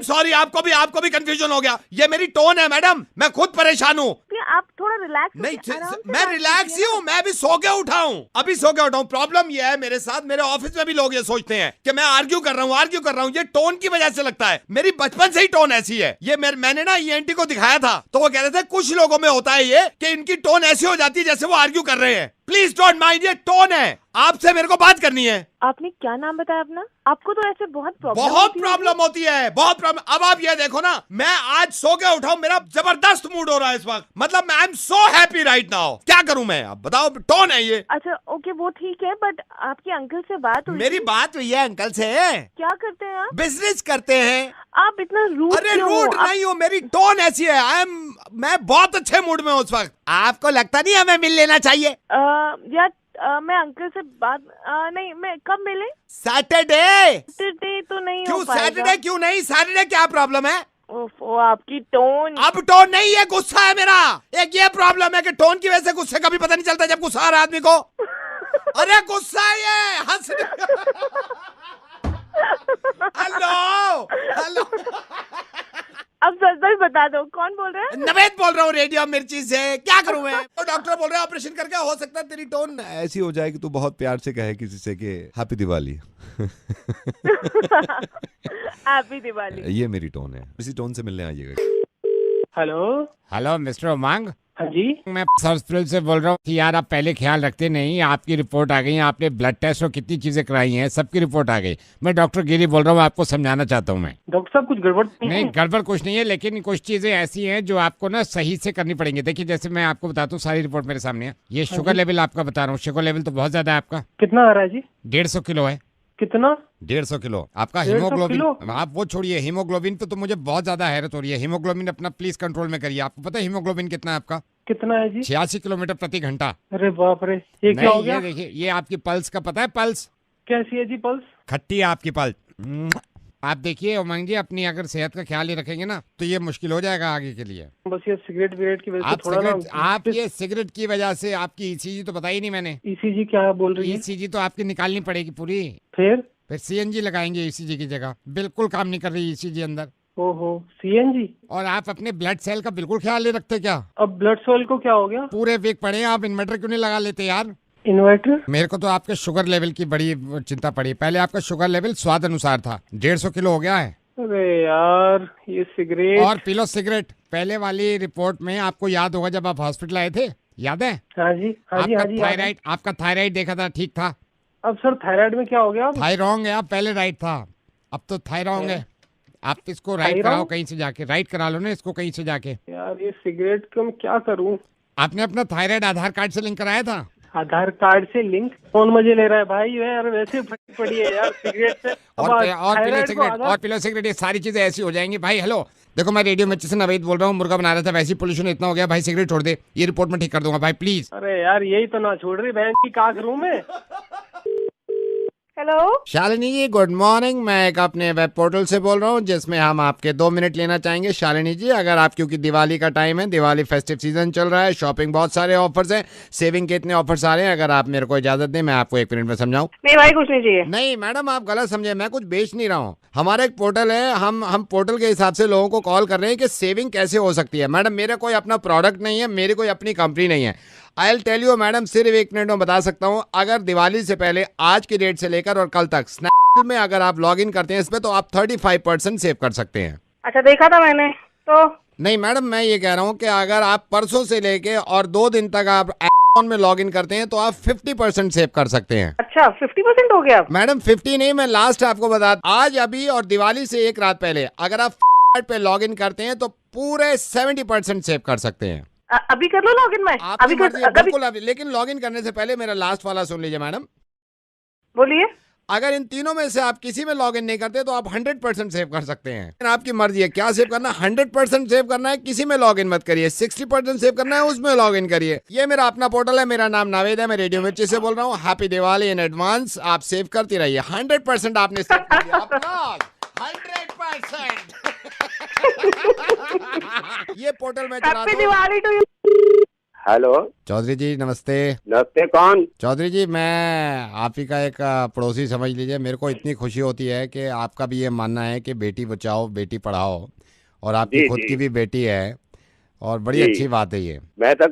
सॉरी, आपको भी कंफ्यूजन हो गया। ये मेरी टोन है मैडम, मैं खुद परेशान हूँ। आप थोड़ा रिलैक्स नहीं, मैं रिलैक्स ही हूँ, मैं अभी सो के उठा हूँ, अभी सो के उठा हूँ। प्रॉब्लम ये है मेरे साथ, मेरे ऑफिस में भी लोग ये सोचते हैं कि मैं आर्ग्यू कर रहा हूँ। ये टोन की वजह से लगता है, मेरी बचपन से ही टोन ऐसी है। ये मैंने ना ENT को दिखाया था, तो वो कह रहे थे कुछ लोगों में होता है ये कि इनकी टोन ऐसी हो जाती है जैसे वो आर्ग्यू कर रहे हैं। प्लीज डोंट माइंड, ये टोन है, आपसे मेरे को बात करनी है। आपने क्या नाम बताया अपना? आपको तो ऐसे बहुत प्रॉब्लम होती है, बहुत प्रॉब्लम। अब आप ये देखो ना, मैं आज सो के उठाऊं, मेरा जबरदस्त मूड हो रहा है इस वक्त, मतलब I am so happy right now. क्या करूं मैं, आप बताओ, टोन है ये। अच्छा ओके, वो ठीक है, बट आपके अंकल से बात हुई? मेरी बात हुई है अंकल से। क्या करते हैं आप? बिजनेस करते हैं। आप इतना रूड? अरे रूड नहीं हो, मेरी टोन ऐसी है। मैं बहुत अच्छे मूड में हूँ उस वक्त। आपको लगता नहीं हमें मिल लेना चाहिए? यार मैं अंकल से बात नहीं, मैं कब मिले? सैटरडे तो नहीं क्यों? हो पाएगा। सैटरडे क्यों नहीं? सैटरडे क्या प्रॉब्लम है? वो आपकी टोन। अब टोन नहीं है, गुस्सा है मेरा। एक ये प्रॉब्लम है कि टोन की वजह से गुस्से का भी पता नहीं चलता जब गुस्सा आ रहा आदमी को। अरे गुस्सा है ये, हंस। हेलो अब सच बता दो, कौन बोल रहा है? नवेद बोल रहा हूँ, रेडियो मिर्ची से। क्या करूँ मैं? तो डॉक्टर बोल रहे हैं ऑपरेशन करके हो सकता है तेरी टोन ऐसी हो जाए कि तू बहुत प्यार से कहे किसी से कि हैप्पी दिवाली। हैप्पी दिवाली। ये मेरी टोन है, इसी टोन से मिलने आइएगा। हेलो मिस्टर उमंग। हाँ जी, मैं हॉस्पिटल से बोल रहा हूँ कि यार आप पहले ख्याल रखते नहीं। आपकी रिपोर्ट आ गई, आपने ब्लड टेस्ट और कितनी चीजें कराई हैं, सबकी रिपोर्ट आ गई। मैं डॉक्टर गिरी बोल रहा हूँ, आपको समझाना चाहता हूँ मैं। डॉक्टर साहब कुछ गड़बड़ नहीं, गड़बड़ कुछ नहीं है, लेकिन कुछ चीजें ऐसी हैं जो आपको ना सही से करनी पड़ेंगी। देखिए जैसे मैं आपको बताता हूँ, सारी रिपोर्ट मेरे सामने है। ये शुगर लेवल आपका बता रहा हूँ, शुगर लेवल तो बहुत ज्यादा है आपका। कितना आ रहा है जी? 150 किलो है। कितना? 150 किलो आपका 150 हीमोग्लोबिन। किलो? आप वो छोड़िए, हीमोग्लोबिन पे तो मुझे बहुत ज्यादा हैरत हो रही है। हीमोग्लोबिन अपना प्लीज कंट्रोल में करिए। आपको पता है हीमोग्लोबिन कितना है आपका? कितना है जी? 86 किलोमीटर प्रति घंटा। अरे बाप रे, ये क्या हो गया? ये देखिए, ये आपकी पल्स का पता है? पल्स कैसी है जी? पल्स खट्टी है आपकी पल्स। आप देखिए उमंग जी, अपनी अगर सेहत का ख्याल ही रखेंगे ना तो ये मुश्किल हो जाएगा आगे के लिए। बस ये सिगरेट विगरेट की वजह से आप थोड़ा सिगरेट, ना। आप ये सिगरेट की वजह से आपकी ECG तो बताई नहीं मैंने। ECG क्या बोल रही है? ECG तो आपकी निकालनी पड़ेगी पूरी। फिर CNG लगाएंगे ECG की जगह। बिल्कुल काम नहीं कर रही ECG अंदर। ओहो, CNG। और आप अपने ब्लड सेल का बिल्कुल ख्याल नहीं रखते क्या? अब ब्लड सेल को क्या हो गया? पूरे वीक पड़े, आप इन्वर्टर क्यों नहीं लगा लेते यार? इन्वर्टर? मेरे को तो आपके शुगर लेवल की बड़ी चिंता पड़ी। पहले आपका शुगर लेवल स्वाद अनुसार था, 150 किलो हो गया है। अरे यार, ये सिगरेट। और पी लो सिगरेट। पहले वाली रिपोर्ट में आपको याद होगा जब आप हॉस्पिटल आए थे, याद है? हाँ जी, हाँ जी, हाँ जी। थायराइड, आपका थायराइड देखा था, ठीक था। अब सर थायराइड में क्या हो गया? थायरॉन्ग है, आप पहले राइट था, अब तो थायरॉन्ग है। आप इसको राइट कराओ कहीं से जाके, राइट करा लो ना इसको कहीं से जाके। यार ये सिगरेट को मैं क्या करूं? आपने अपना थायराइड आधार कार्ड से लिंक कराया था? आधार कार्ड से लिंक? कौन मजे ले रहा है भाई? यार वैसे फटी पड़ी है यार सिगरेट से। और पिलो सिगरेट, ये सारी चीजें ऐसी हो जाएंगी भाई। हेलो देखो, मैं रेडियो मिर्ची से नवेद बोल रहा हूँ, मुर्गा बना रहा था, वैसे पोल्यूशन इतना हो गया भाई, सिगरेट छोड़ दे, ये रिपोर्ट में ठीक कर दूंगा भाई प्लीज। अरे यार यही तो ना छोड़ रही बहन की, का करूं मैं? हेलो शालिनी जी, गुड मॉर्निंग। मैं एक अपने वेब पोर्टल से बोल रहा हूँ जिसमें हम आपके 2 मिनट लेना चाहेंगे। शालिनी जी, अगर आप, क्योंकि दिवाली का टाइम है, दिवाली फेस्टिव सीजन चल रहा है, शॉपिंग बहुत सारे ऑफर्स हैं, सेविंग के इतने ऑफर्स आ रहे हैं, अगर आप मेरे को इजाजत दें मैं आपको 1 मिनट में समझाऊं। नहीं भाई, कुछ नहीं चाहिए। नहीं मैडम, आप गलत समझे, मैं कुछ बेच नहीं रहा हूँ। हमारा एक पोर्टल है, हम पोर्टल के हिसाब से लोगों को कॉल कर रहे हैं कि सेविंग कैसे हो सकती है। मैडम मेरा कोई अपना प्रोडक्ट नहीं है, मेरी कोई अपनी कंपनी नहीं है। I will tell you madam, सिर्फ 1 मिनट में बता सकता हूँ। अगर दिवाली से पहले आज की डेट से लेकर और कल तक स्नैपडील में अगर आप लॉग इन करते हैं इसमें, तो आप 35% सेव कर सकते हैं। अच्छा, देखा था मैंने तो। नहीं मैडम, मैं ये कह रहा हूँ कि अगर आप परसों से लेके और 2 दिन तक आप Amazon में लॉग इन करते हैं तो आप 50% सेव कर सकते हैं। अच्छा 50% हो गया? मैडम 50 नहीं, मैं लास्ट आपको बता, आज अभी और दिवाली से 1 रात पहले अगर आप पे लॉग इन करते हैं तो पूरे 70% सेव कर सकते हैं। अभी कर लो लॉगिन में? अभी बिल्कुल अभी, लेकिन लॉगिन करने से पहले मेरा लास्ट वाला सुन लीजिए मैडम। बोलिए। अगर इन तीनों में से आप किसी में लॉगिन नहीं करते तो आप 100% सेव कर सकते हैं। आपकी मर्जी है क्या सेव करना, 100% सेव करना है, किसी में लॉगिन मत करिए। 60% सेव करना है, उसमें लॉगिन करिए। ये मेरा अपना पोर्टल है, मेरा नाम नावेद है, मैं रेडियो मिर्ची से बोल रहा हूँ। Happy Diwali in advance. आप सेव करती रहिए। 100% आपने सेव कर दिया। 100%। ये पोर्टल में चलाता हूं। हेलो चौधरी जी नमस्ते। नमस्ते, कौन? चौधरी जी, मैं आप ही का एक पड़ोसी समझ लीजिए। मेरे को इतनी खुशी होती है कि आपका भी ये मानना है कि बेटी बचाओ बेटी पढ़ाओ, और आपकी खुद की भी बेटी है, और बड़ी जी। अच्छी बात है ये। मैं तो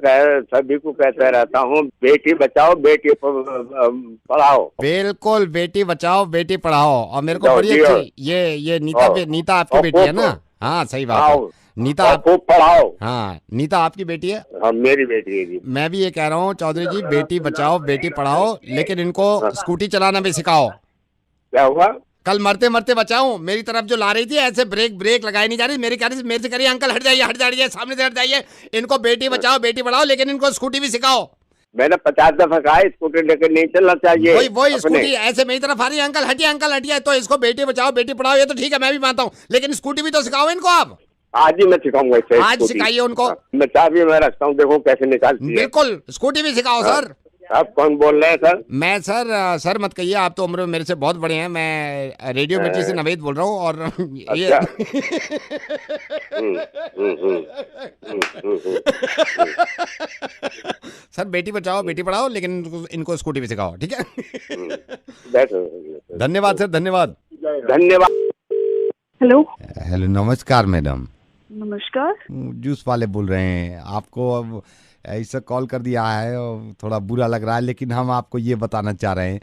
सभी को कहता रहता हूँ, बेटी बचाओ बेटी पढ़ाओ। बिल्कुल, बेटी बचाओ बेटी पढ़ाओ। और मेरे को जाओ, बड़ी जी, अच्छी ये नीता आपकी और बेटी है खूब ना? हाँ सही बात है। नीता और खूब पढ़ाओ। हाँ नीता आपकी बेटी है? हाँ मेरी बेटी है जी। मैं भी ये कह रहा हूँ चौधरी जी, बेटी बचाओ बेटी पढ़ाओ, लेकिन इनको स्कूटी चलाना भी सिखाओ। क्या हुआ? कल मरते मरते बचाऊं, मेरी तरफ जो ला रही थी ऐसे ब्रेक लगाई नहीं जा रही, मेरे से कह रही अंकल हट जाइए सामने से हट जाइए, इनको बेटी बचाओ बेटी पढ़ाओ, लेकिन इनको स्कूटी भी सिखाओ। मैंने 50 दफा कहा स्कूटी लेकर नहीं चलना चाहिए। वही स्कूटी ऐसे मेरी तरफ आ रही है, अंकल हटिए, तो इसको बेटी बचाओ बेटी पढ़ाओ, ये तो ठीक है मैं भी मानता हूँ, लेकिन स्कूटी भी तो सिखाओ इनको आप। आज ही मैं सिखाऊंगा इसे। आज सिखाइए उनको। मैं चाबी मैं रखता हूँ, देखो कैसे निकालती है। बिल्कुल, स्कूटी भी सिखाओ सर। आप कौन बोल रहे हैं सर? मैं सर मत कहिए, आप तो उम्र में मेरे से बहुत बड़े हैं। मैं रेडियो मिर्ची से नवेद बोल रहा हूँ और ये सर बेटी बचाओ बेटी पढ़ाओ, लेकिन इनको स्कूटी भी सिखाओ, ठीक है? धन्यवाद सर, धन्यवाद। हेलो नमस्कार मैडम। नमस्कार। जूस वाले बोल रहे हैं। आपको अब ऐसा कॉल कर दिया है और थोड़ा बुरा लग रहा है, लेकिन हम आपको ये बताना चाह रहे हैं,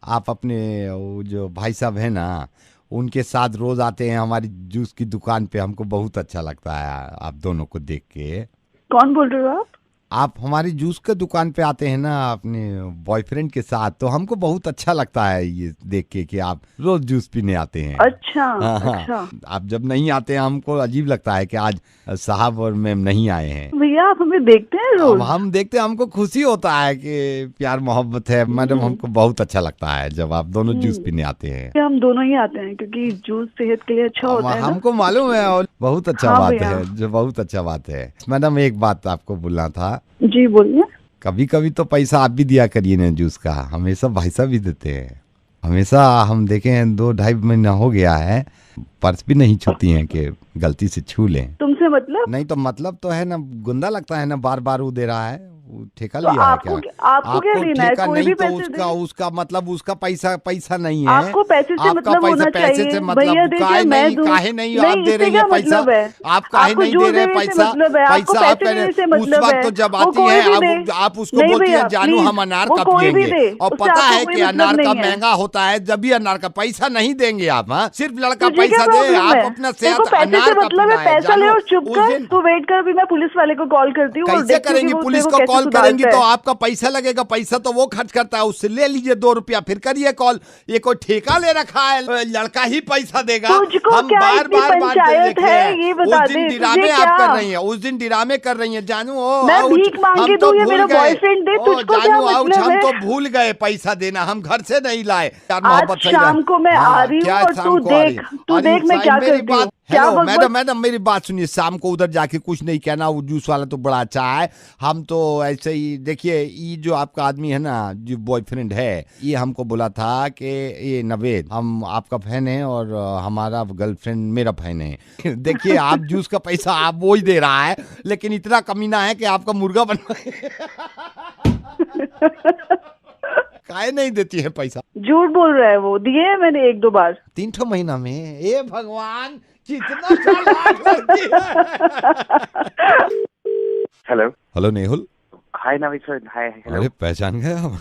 आप अपने वो जो भाई साहब हैं ना, उनके साथ रोज आते हैं हमारी जूस की दुकान पे, हमको बहुत अच्छा लगता है आप दोनों को देख के। कौन बोल रहे हो आप? आप हमारी जूस के दुकान पे आते हैं ना अपने बॉयफ्रेंड के साथ, तो हमको बहुत अच्छा लगता है ये देख के कि आप रोज जूस पीने आते हैं। अच्छा। अच्छा। आप जब नहीं आते हैं हमको अजीब लगता है कि आज साहब और मैम नहीं आए हैं। भैया आप हमें देखते हैं रोज? हम देखते हैं, हमको खुशी होता है कि प्यार मोहब्बत है मैडम, हमको बहुत अच्छा लगता है जब आप दोनों जूस पीने आते हैं। हम दोनों ही आते हैं क्योंकि जूस सेहत के लिए अच्छा होता है ना? हमको मालूम है और बहुत अच्छा हाँ बात है, जो बहुत अच्छा बात है। मैडम एक बात आपको बोलना था। जी बोलिए। कभी कभी तो पैसा आप भी दिया करिए ना जूस का, हमेशा भाई साहब भी देते हैं। हमेशा हम देखे हैं 2-2.5 महीना हो गया है, पर्स भी नहीं छूती हैं कि गलती से छू लें। तुमसे मतलब? नहीं तो मतलब तो है ना, गुंदा लगता है ना, बार बार वो दे रहा है, वो ठेका तो लिया है क्या? आपको क्या लेना है? कोई भी पैसे तो उसका मतलब उसका पैसा नहीं है। आपको पैसे से मतलब होना चाहिए। पैसे से मतलब काहे नहीं आप दे रही है पैसा? आप काहे नहीं दे रहे पैसा? पैसा आप कह रहे उस वक्त तो जब आती है आप उसको बोलती है जानू हम अनार का पियेंगे, और पता है कि अनार का महंगा होता है, जब भी अनार का पैसा नहीं देंगे आप। हाँ सिर्फ लड़का पैसा दे, आप अपना सेहत अनार का पीना है। पैसा ले और चुप कर, तू वेट कर, अभी मैं पुलिस वाले को कॉल करती हूँ। कैसे करेंगी? पुलिस को कॉल करेंगी तो आपका पैसा लगेगा, पैसा तो वो खर्च करता है, उससे ले लीजिए 2 रुपया, फिर करिए कॉल। ये कोई ठेका ले रखा है, लड़का ही पैसा देगा? हम बार बार बात देख रहे हैं। उस दिन डिरामे आप कर रही हैं, उस दिन डिरामे कर रही हैं जानू। हम तो भूल गए पैसा देना, हम घर से नहीं लाए। आज शाम को मैं आ रही हूँ और तू देख मैं क्या करती हूँ। हेलो मैडम मेरी बात सुनिए, शाम को उधर जाके कुछ नहीं कहना, वो जूस वाला तो बड़ा अच्छा है। हम तो ऐसे ही देखिए, ये जो आपका आदमी है ना, जो बॉयफ्रेंड है, ये हमको बोला था कि ये नवेद हम आपका फैन है और हमारा गर्लफ्रेंड मेरा फैन है। देखिए आप जूस का पैसा आप वो ही दे रहा है, लेकिन इतना कमीना है कि आपका मुर्गा बनवाए। काहे नहीं देती है पैसा? झूठ बोल रहा है वो, दिए मैंने 1-2 बार। 3 महीना में? ए भगवान कितना चालाक लड़की है। हेलो नेहुल। हाय नवीद सर। हाय। अरे पहचान गए आप?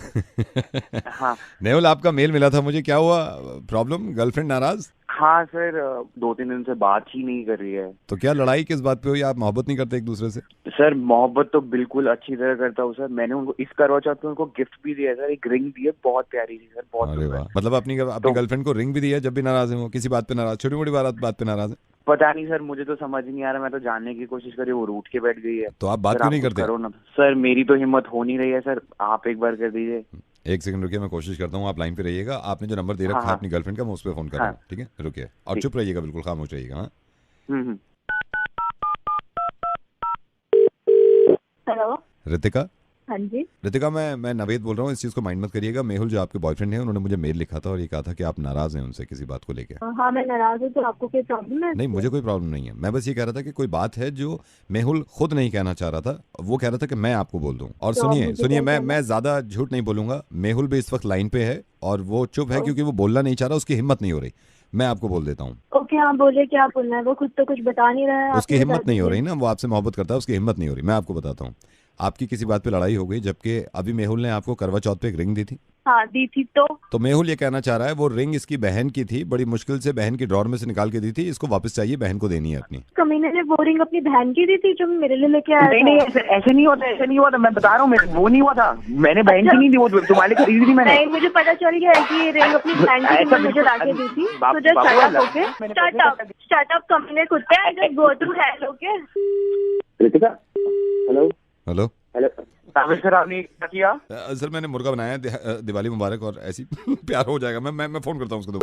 हाँ नेहुल आपका मेल मिला था मुझे, क्या हुआ प्रॉब्लम? गर्लफ्रेंड नाराज? हाँ सर, 2-3 दिन से बात ही नहीं कर रही है। तो क्या लड़ाई किस बात पे हुई? आप मोहब्बत नहीं करते एक दूसरे से? सर मोहब्बत तो बिल्कुल अच्छी तरह करता हूँ सर। मैंने उनको इस करवा चौथ पे उनको गिफ्ट भी दिया सर, एक रिंग दी है, बहुत प्यारी थी सर, बहुत। अरे वाह, मतलब अपनी गर्लफ्रेंड को रिंग भी दिया जब भी नाराज है वो? किसी बात पे नाराज, छोटी मोटी बात पे नाराज है? पता नहीं सर, मुझे तो समझ नहीं आ रहा। मैं तो जानने की कोशिश करी, वो रूठ के बैठ गई है। तो आप बात क्यों नहीं करते? करो ना सर, मेरी तो हिम्मत हो नहीं रही है सर, आप एक बार कर दीजिए। 1 सेकंड रुकिए, मैं कोशिश करता हूँ, आप लाइन पे रहिएगा। आपने जो नंबर दे रखा है अपनी गर्लफ्रेंड का, मैं उस पर फोन कर रहा हूँ, ठीक है? रुकिए और चुप रहिएगा, बिल्कुल खामोश रहिएगा। हेलो रितिका। हाँ जी। रितिका मैं नवेद बोल रहा हूँ, इस चीज को माइंड मत करिएगा। मेहुल जो आपके बॉयफ्रेंड है, उन्होंने मुझे मेल लिखा था और ये कहा था कि आप नाराज हैं उनसे किसी बात को लेके। हाँ मैं नाराज हूँ, तो आपको कोई प्रॉब्लम है? नहीं मुझे कोई प्रॉब्लम नहीं है, मैं बस ये कह रहा था कि कोई बात है जो मेहुल खुद नहीं कहना चाह रहा था, वो कह रहा था कि मैं आपको बोल दूं। और सुनिए मैं ज्यादा झूठ नहीं बोलूंगा, मेहुल भी इस वक्त लाइन पे है और वो चुप है क्योंकि वो बोलना नहीं चाह रहा, उसकी हिम्मत नहीं हो रही। मैं आपको बोल देता हूँ। ओके, हाँ बोलिए क्या बोलना है। वो खुद तो कुछ बता नहीं रहा है। उसकी हिम्मत नहीं हो रही ना, वो आपसे मोहब्बत करता है, उसकी हिम्मत नहीं हो रही। मैं आपको बताता हूँ, आपकी किसी बात पे लड़ाई हो गई, जबकि अभी मेहुल ने आपको करवा चौथ पे एक रिंग दी थी। हाँ दी थी। तो मेहुल ये कहना चाह रहा है वो रिंग इसकी बहन की थी, बड़ी मुश्किल से बहन की ड्रॉर में से निकाल के दी थी, इसको वापस चाहिए, बहन को देनी है अपनी। कमीने ने वो रिंग अपनी बहन की दी थी जो मेरे लिए लेके आया। नहीं ऐसे नहीं होता, ऐसे नहीं हुआ था। मैं बता रहा हूँ, वो नहीं हुआ था। मैंने बहन की नहीं दी, वो तुम्हारे लिए खरीदी थी मैंने। नहीं, मुझे पता चल गया है कि ये रिंग अपनी बहन की मुझे लाके दी थी। तो जस्ट स्टार्टअप कमीने कुत्ते I just go to hell. Okay Kritika, hello hello hello sir, आपने क्या किया? सर मैंने मुर्गा बनाया, दिवाली मुबारक, और ऐसी प्यार हो जाएगा। मैं फोन करता हूँ उसको।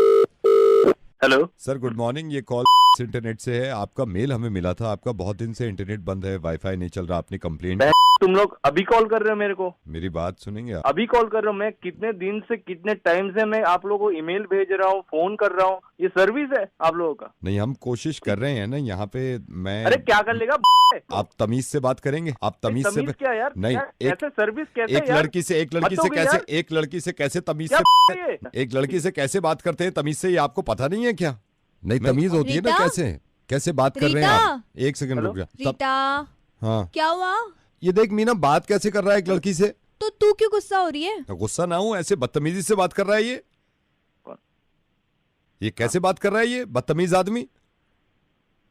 Hello sir, good morning. ये कॉल इंटरनेट से है। आपका मेल हमें मिला था, आपका बहुत दिन से इंटरनेट बंद है, वाईफाई नहीं चल रहा, आपने कंप्लेंट। तुम लोग अभी कॉल कर रहे हो मेरे को? मेरी बात सुनेंगे आप? अभी कॉल कर रहा हूँ मैं। कितने दिन से, कितने टाइम से मैं आप लोगों को ईमेल भेज रहा हूँ, फोन कर रहा हूँ। ये सर्विस है आप लोगों का? नहीं, हम कोशिश कर रहे हैं ना यहाँ पे। मैं अरे क्या कर लेगा? आप तमीज से बात करेंगे? आप तमीज से क्या यार? नहीं, ऐसे सर्विस कैसे? एक लड़की से एक लड़की से कैसे तमीज से, एक लड़की से कैसे बात करते हैं तमीज से, ये आपको पता नहीं है क्या? नहीं, तमीज होती है ना, कैसे बात कर रहे हैं आप। एक सेकंड रुक जा। रीता, हाँ क्या हुआ? ये देख मीना, बात कैसे कर रहा है एक लड़की से। तो तू क्यों गुस्सा हो रही है? गुस्सा ना हूं, ऐसे बदतमीजी से बात कर रहा है ये कैसे बात कर रहा है ये बदतमीज आदमी?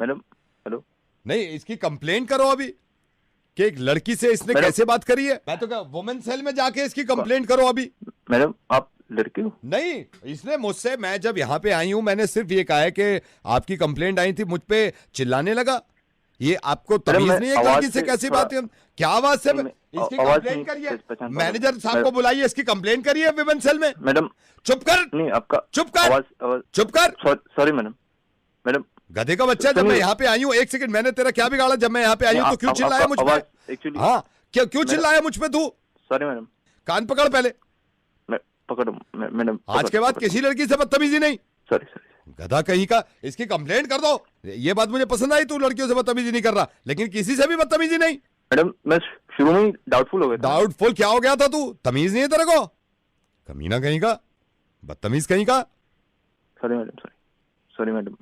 मैडम हेलो, नहीं, इसकी कंप्लेंट करो अभी कि एक लड़की से इसने कैसे बात करी है। मैं तो क्या, वुमेन सेल में जाके इसकी कंप्लेंट करो अभी। मैडम आप लड़की हो? नहीं, इसने मुझसे, मैं जब यहाँ पे आई हूँ मैंने सिर्फ ये कहा है कि आपकी कंप्लेंट आई थी, मुझ पे चिल्लाने लगा। ये आपको तमीज नहीं है लड़की से कैसी बात है? क्या आवाज से? इसकी कंप्लेंट करिए, मैनेजर साहब को बुलाइए, इसकी कंप्लेंट करिए विमेन सेल में। मैडम चुप कर। नहीं, आपका चुप कर, चुप कर। सॉरी मैडम गधे का बच्चा, जब मैं यहाँ पे आई हूँ, एक सेकंड, मैंने तेरा क्या बिगाड़ा? जब मैं यहाँ पे आई हूँ तो क्यों चिल्लाया मुझ पे? हाँ, क्यों चिल्लाया मुझ पे तू? Sorry madam. कान पकड़ पहले। पकड़ो मैडम। आज के बाद किसी लड़की से बदतमीजी नहीं। सॉरी गधा कहीं का, इसकी कंप्लेंट कर दो। ये बात मुझे पसंद आई, तू लड़कियों से बदतमीजी नहीं कर रहा, लेकिन किसी से भी बदतमीजी नहीं। मैडम मैं शुरू में डाउटफुल हो गया। डाउटफुल क्या हो गया था? तू तमीज नहीं है तेरे को? कमीना कहीं का, बदतमीज कहीं का। Sorry madam, sorry madam.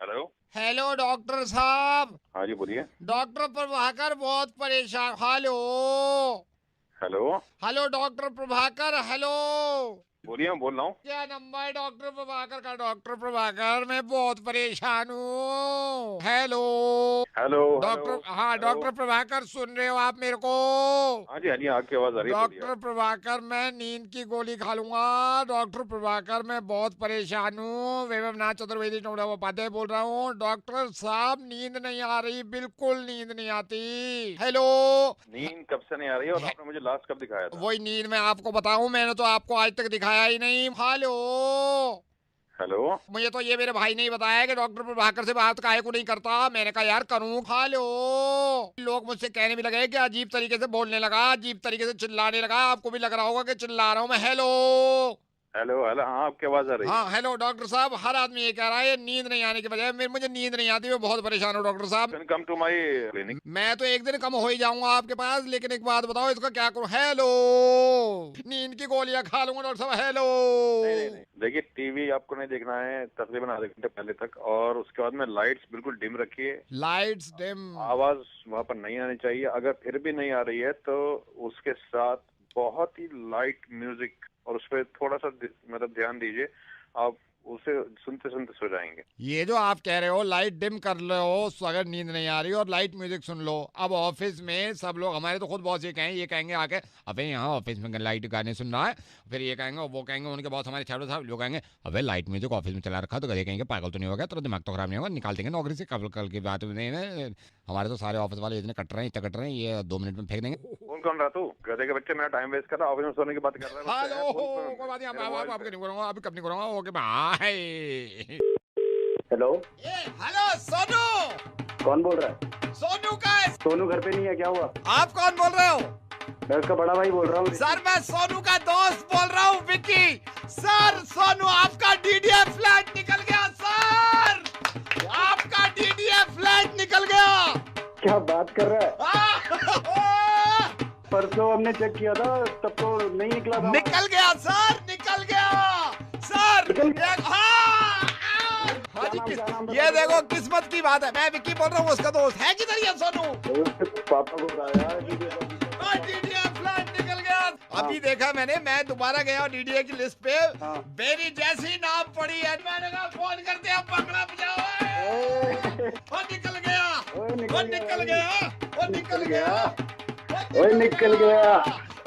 Hello hello doctor साहब। हाँ जी बोलिए। डॉक्टर प्रभाकर बहुत परेशान। Hello hello hello doctor Prabhakar, hello बोलिए, मैं बोल रहा हूँ। क्या नंबर है डॉक्टर प्रभाकर का? डॉक्टर प्रभाकर मैं बहुत परेशान हूँ। हेलो हेलो डॉक्टर, हाँ डॉक्टर प्रभाकर सुन रहे हो आप मेरे को? हाँ जी आपकी आवाज आ रही है। डॉक्टर प्रभाकर मैं नींद की गोली खा लूंगा। डॉक्टर प्रभाकर मैं बहुत परेशान हूँ। वैभवनाथ चतुर्वेदी उपाध्याय बोल रहा हूँ। डॉक्टर साहब नींद नहीं आ रही, बिल्कुल नींद नहीं आती। हेलो, नींद कब से नहीं आ रही है? और आपने मुझे लास्ट कब दिखाया था? वही नींद मैं आपको बताऊं, मैंने तो आपको आज तक दिखाया ही नहीं। हेलो मुझे तो ये मेरे भाई ने ही बताया कि डॉक्टर प्रभाकर से बात काहे को नहीं करता। मैंने कहा यार करूं। हेलो, लोग मुझसे कहने भी लगे कि अजीब तरीके से बोलने लगा, अजीब तरीके से चिल्लाने लगा। आपको भी लग रहा होगा कि चिल्ला रहा हूं मैं। हेलो हेलो हाँ आपकी आवाज आ रही है। हाँ हेलो डॉक्टर साहब, हर आदमी ये कह रहा है नींद नहीं आने की वजह मुझे नींद नहीं आती, मैं बहुत परेशान हूँ डॉक्टर साहब। Come to my clinic. मैं तो एक दिन कम हो ही जाऊंगा आपके पास, लेकिन एक बात बताओ इसका क्या करूँ? हेलो, नींद की गोलियां खा लूंगा डॉक्टर साहब। हेलो नहीं। देखिए टीवी आपको नहीं देखना है तकरीबन आधे घंटे पहले तक, और उसके बाद में लाइट्स बिल्कुल डिम रखिए। लाइट्स डिम, आवाज वहाँ पर नहीं आनी चाहिए। अगर फिर भी नहीं आ रही है तो उसके साथ बहुत ही लाइट म्यूजिक और उस पर थोड़ा सा मतलब ध्यान दीजिए, आप उसे सुनते सुनते सो जाएंगे। ये जो आप कह रहे हो लाइट डिम कर लो अगर नींद नहीं आ रही और लाइट म्यूजिक सुन लो। अब ऑफिस में सब लोग, हमारे तो खुद बॉस ये कहेंगे आके, अबे यहाँ ऑफिस में लाइट गाने सुन रहा है, फिर ये कहेंगे वो कहेंगे, उनके बॉस हमारे छात्र साहब लोग कहेंगे अबे लाइट म्यूजिक ऑफिस में चला रखा, तो गधे कहेंगे पागल तो नहीं होगा, तेरा दिमाग तो खराब नहीं होगा, निकाल देंगे नौकरी से। कल की बात नहीं, हमारे तो सारे ऑफिस वाले इतने कट रहे हैं, ये 2 मिनट में फेंक देंगे। कौन कौन रहा तू? गधे के बच्चे मेरा टाइम वेस्ट कर रहा, ऑफिस में सोने की बात कर रहा है। हेलो कोई बात नहीं, आपके नहीं करूंगा, अभी कब नहीं करूंगा। Okay bye. Hello hello Sonu. कौन बोल रहा है? सोनू का है। सोनू घर पे नहीं है, क्या हुआ? आप कौन बोल रहे हो? मैं उसका बड़ा भाई बोल रहा हूँ। सर मैं सोनू का दोस्त बोल रहा हूँ, विक्की। सर सोनू आपका डीडीएफ फ्लैट निकल गया सर, आपका डीडीएफ फ्लैट निकल गया। क्या बात कर रहा है? परसों हमने चेक किया था तब तो नहीं निकला था। निकल गया सर, निकल गया सर। हाँ जी, ये देखो किस्मत की बात है। मैं विक्की बोल रहा हूँ, उसका दोस्त है किधर ये सोनू? पापा को बताया डीडीए फ्लैट निकल गया। अभी देखा मैंने, मैं दोबारा गया डीडीए की लिस्ट पे, मेरी जैसी नाम पड़ी है, मैंने कहा फोन करते हैं, पकड़ा बजाओ। वो निकल गया, वो निकल गया, वो निकल गया, ओए निकल गया,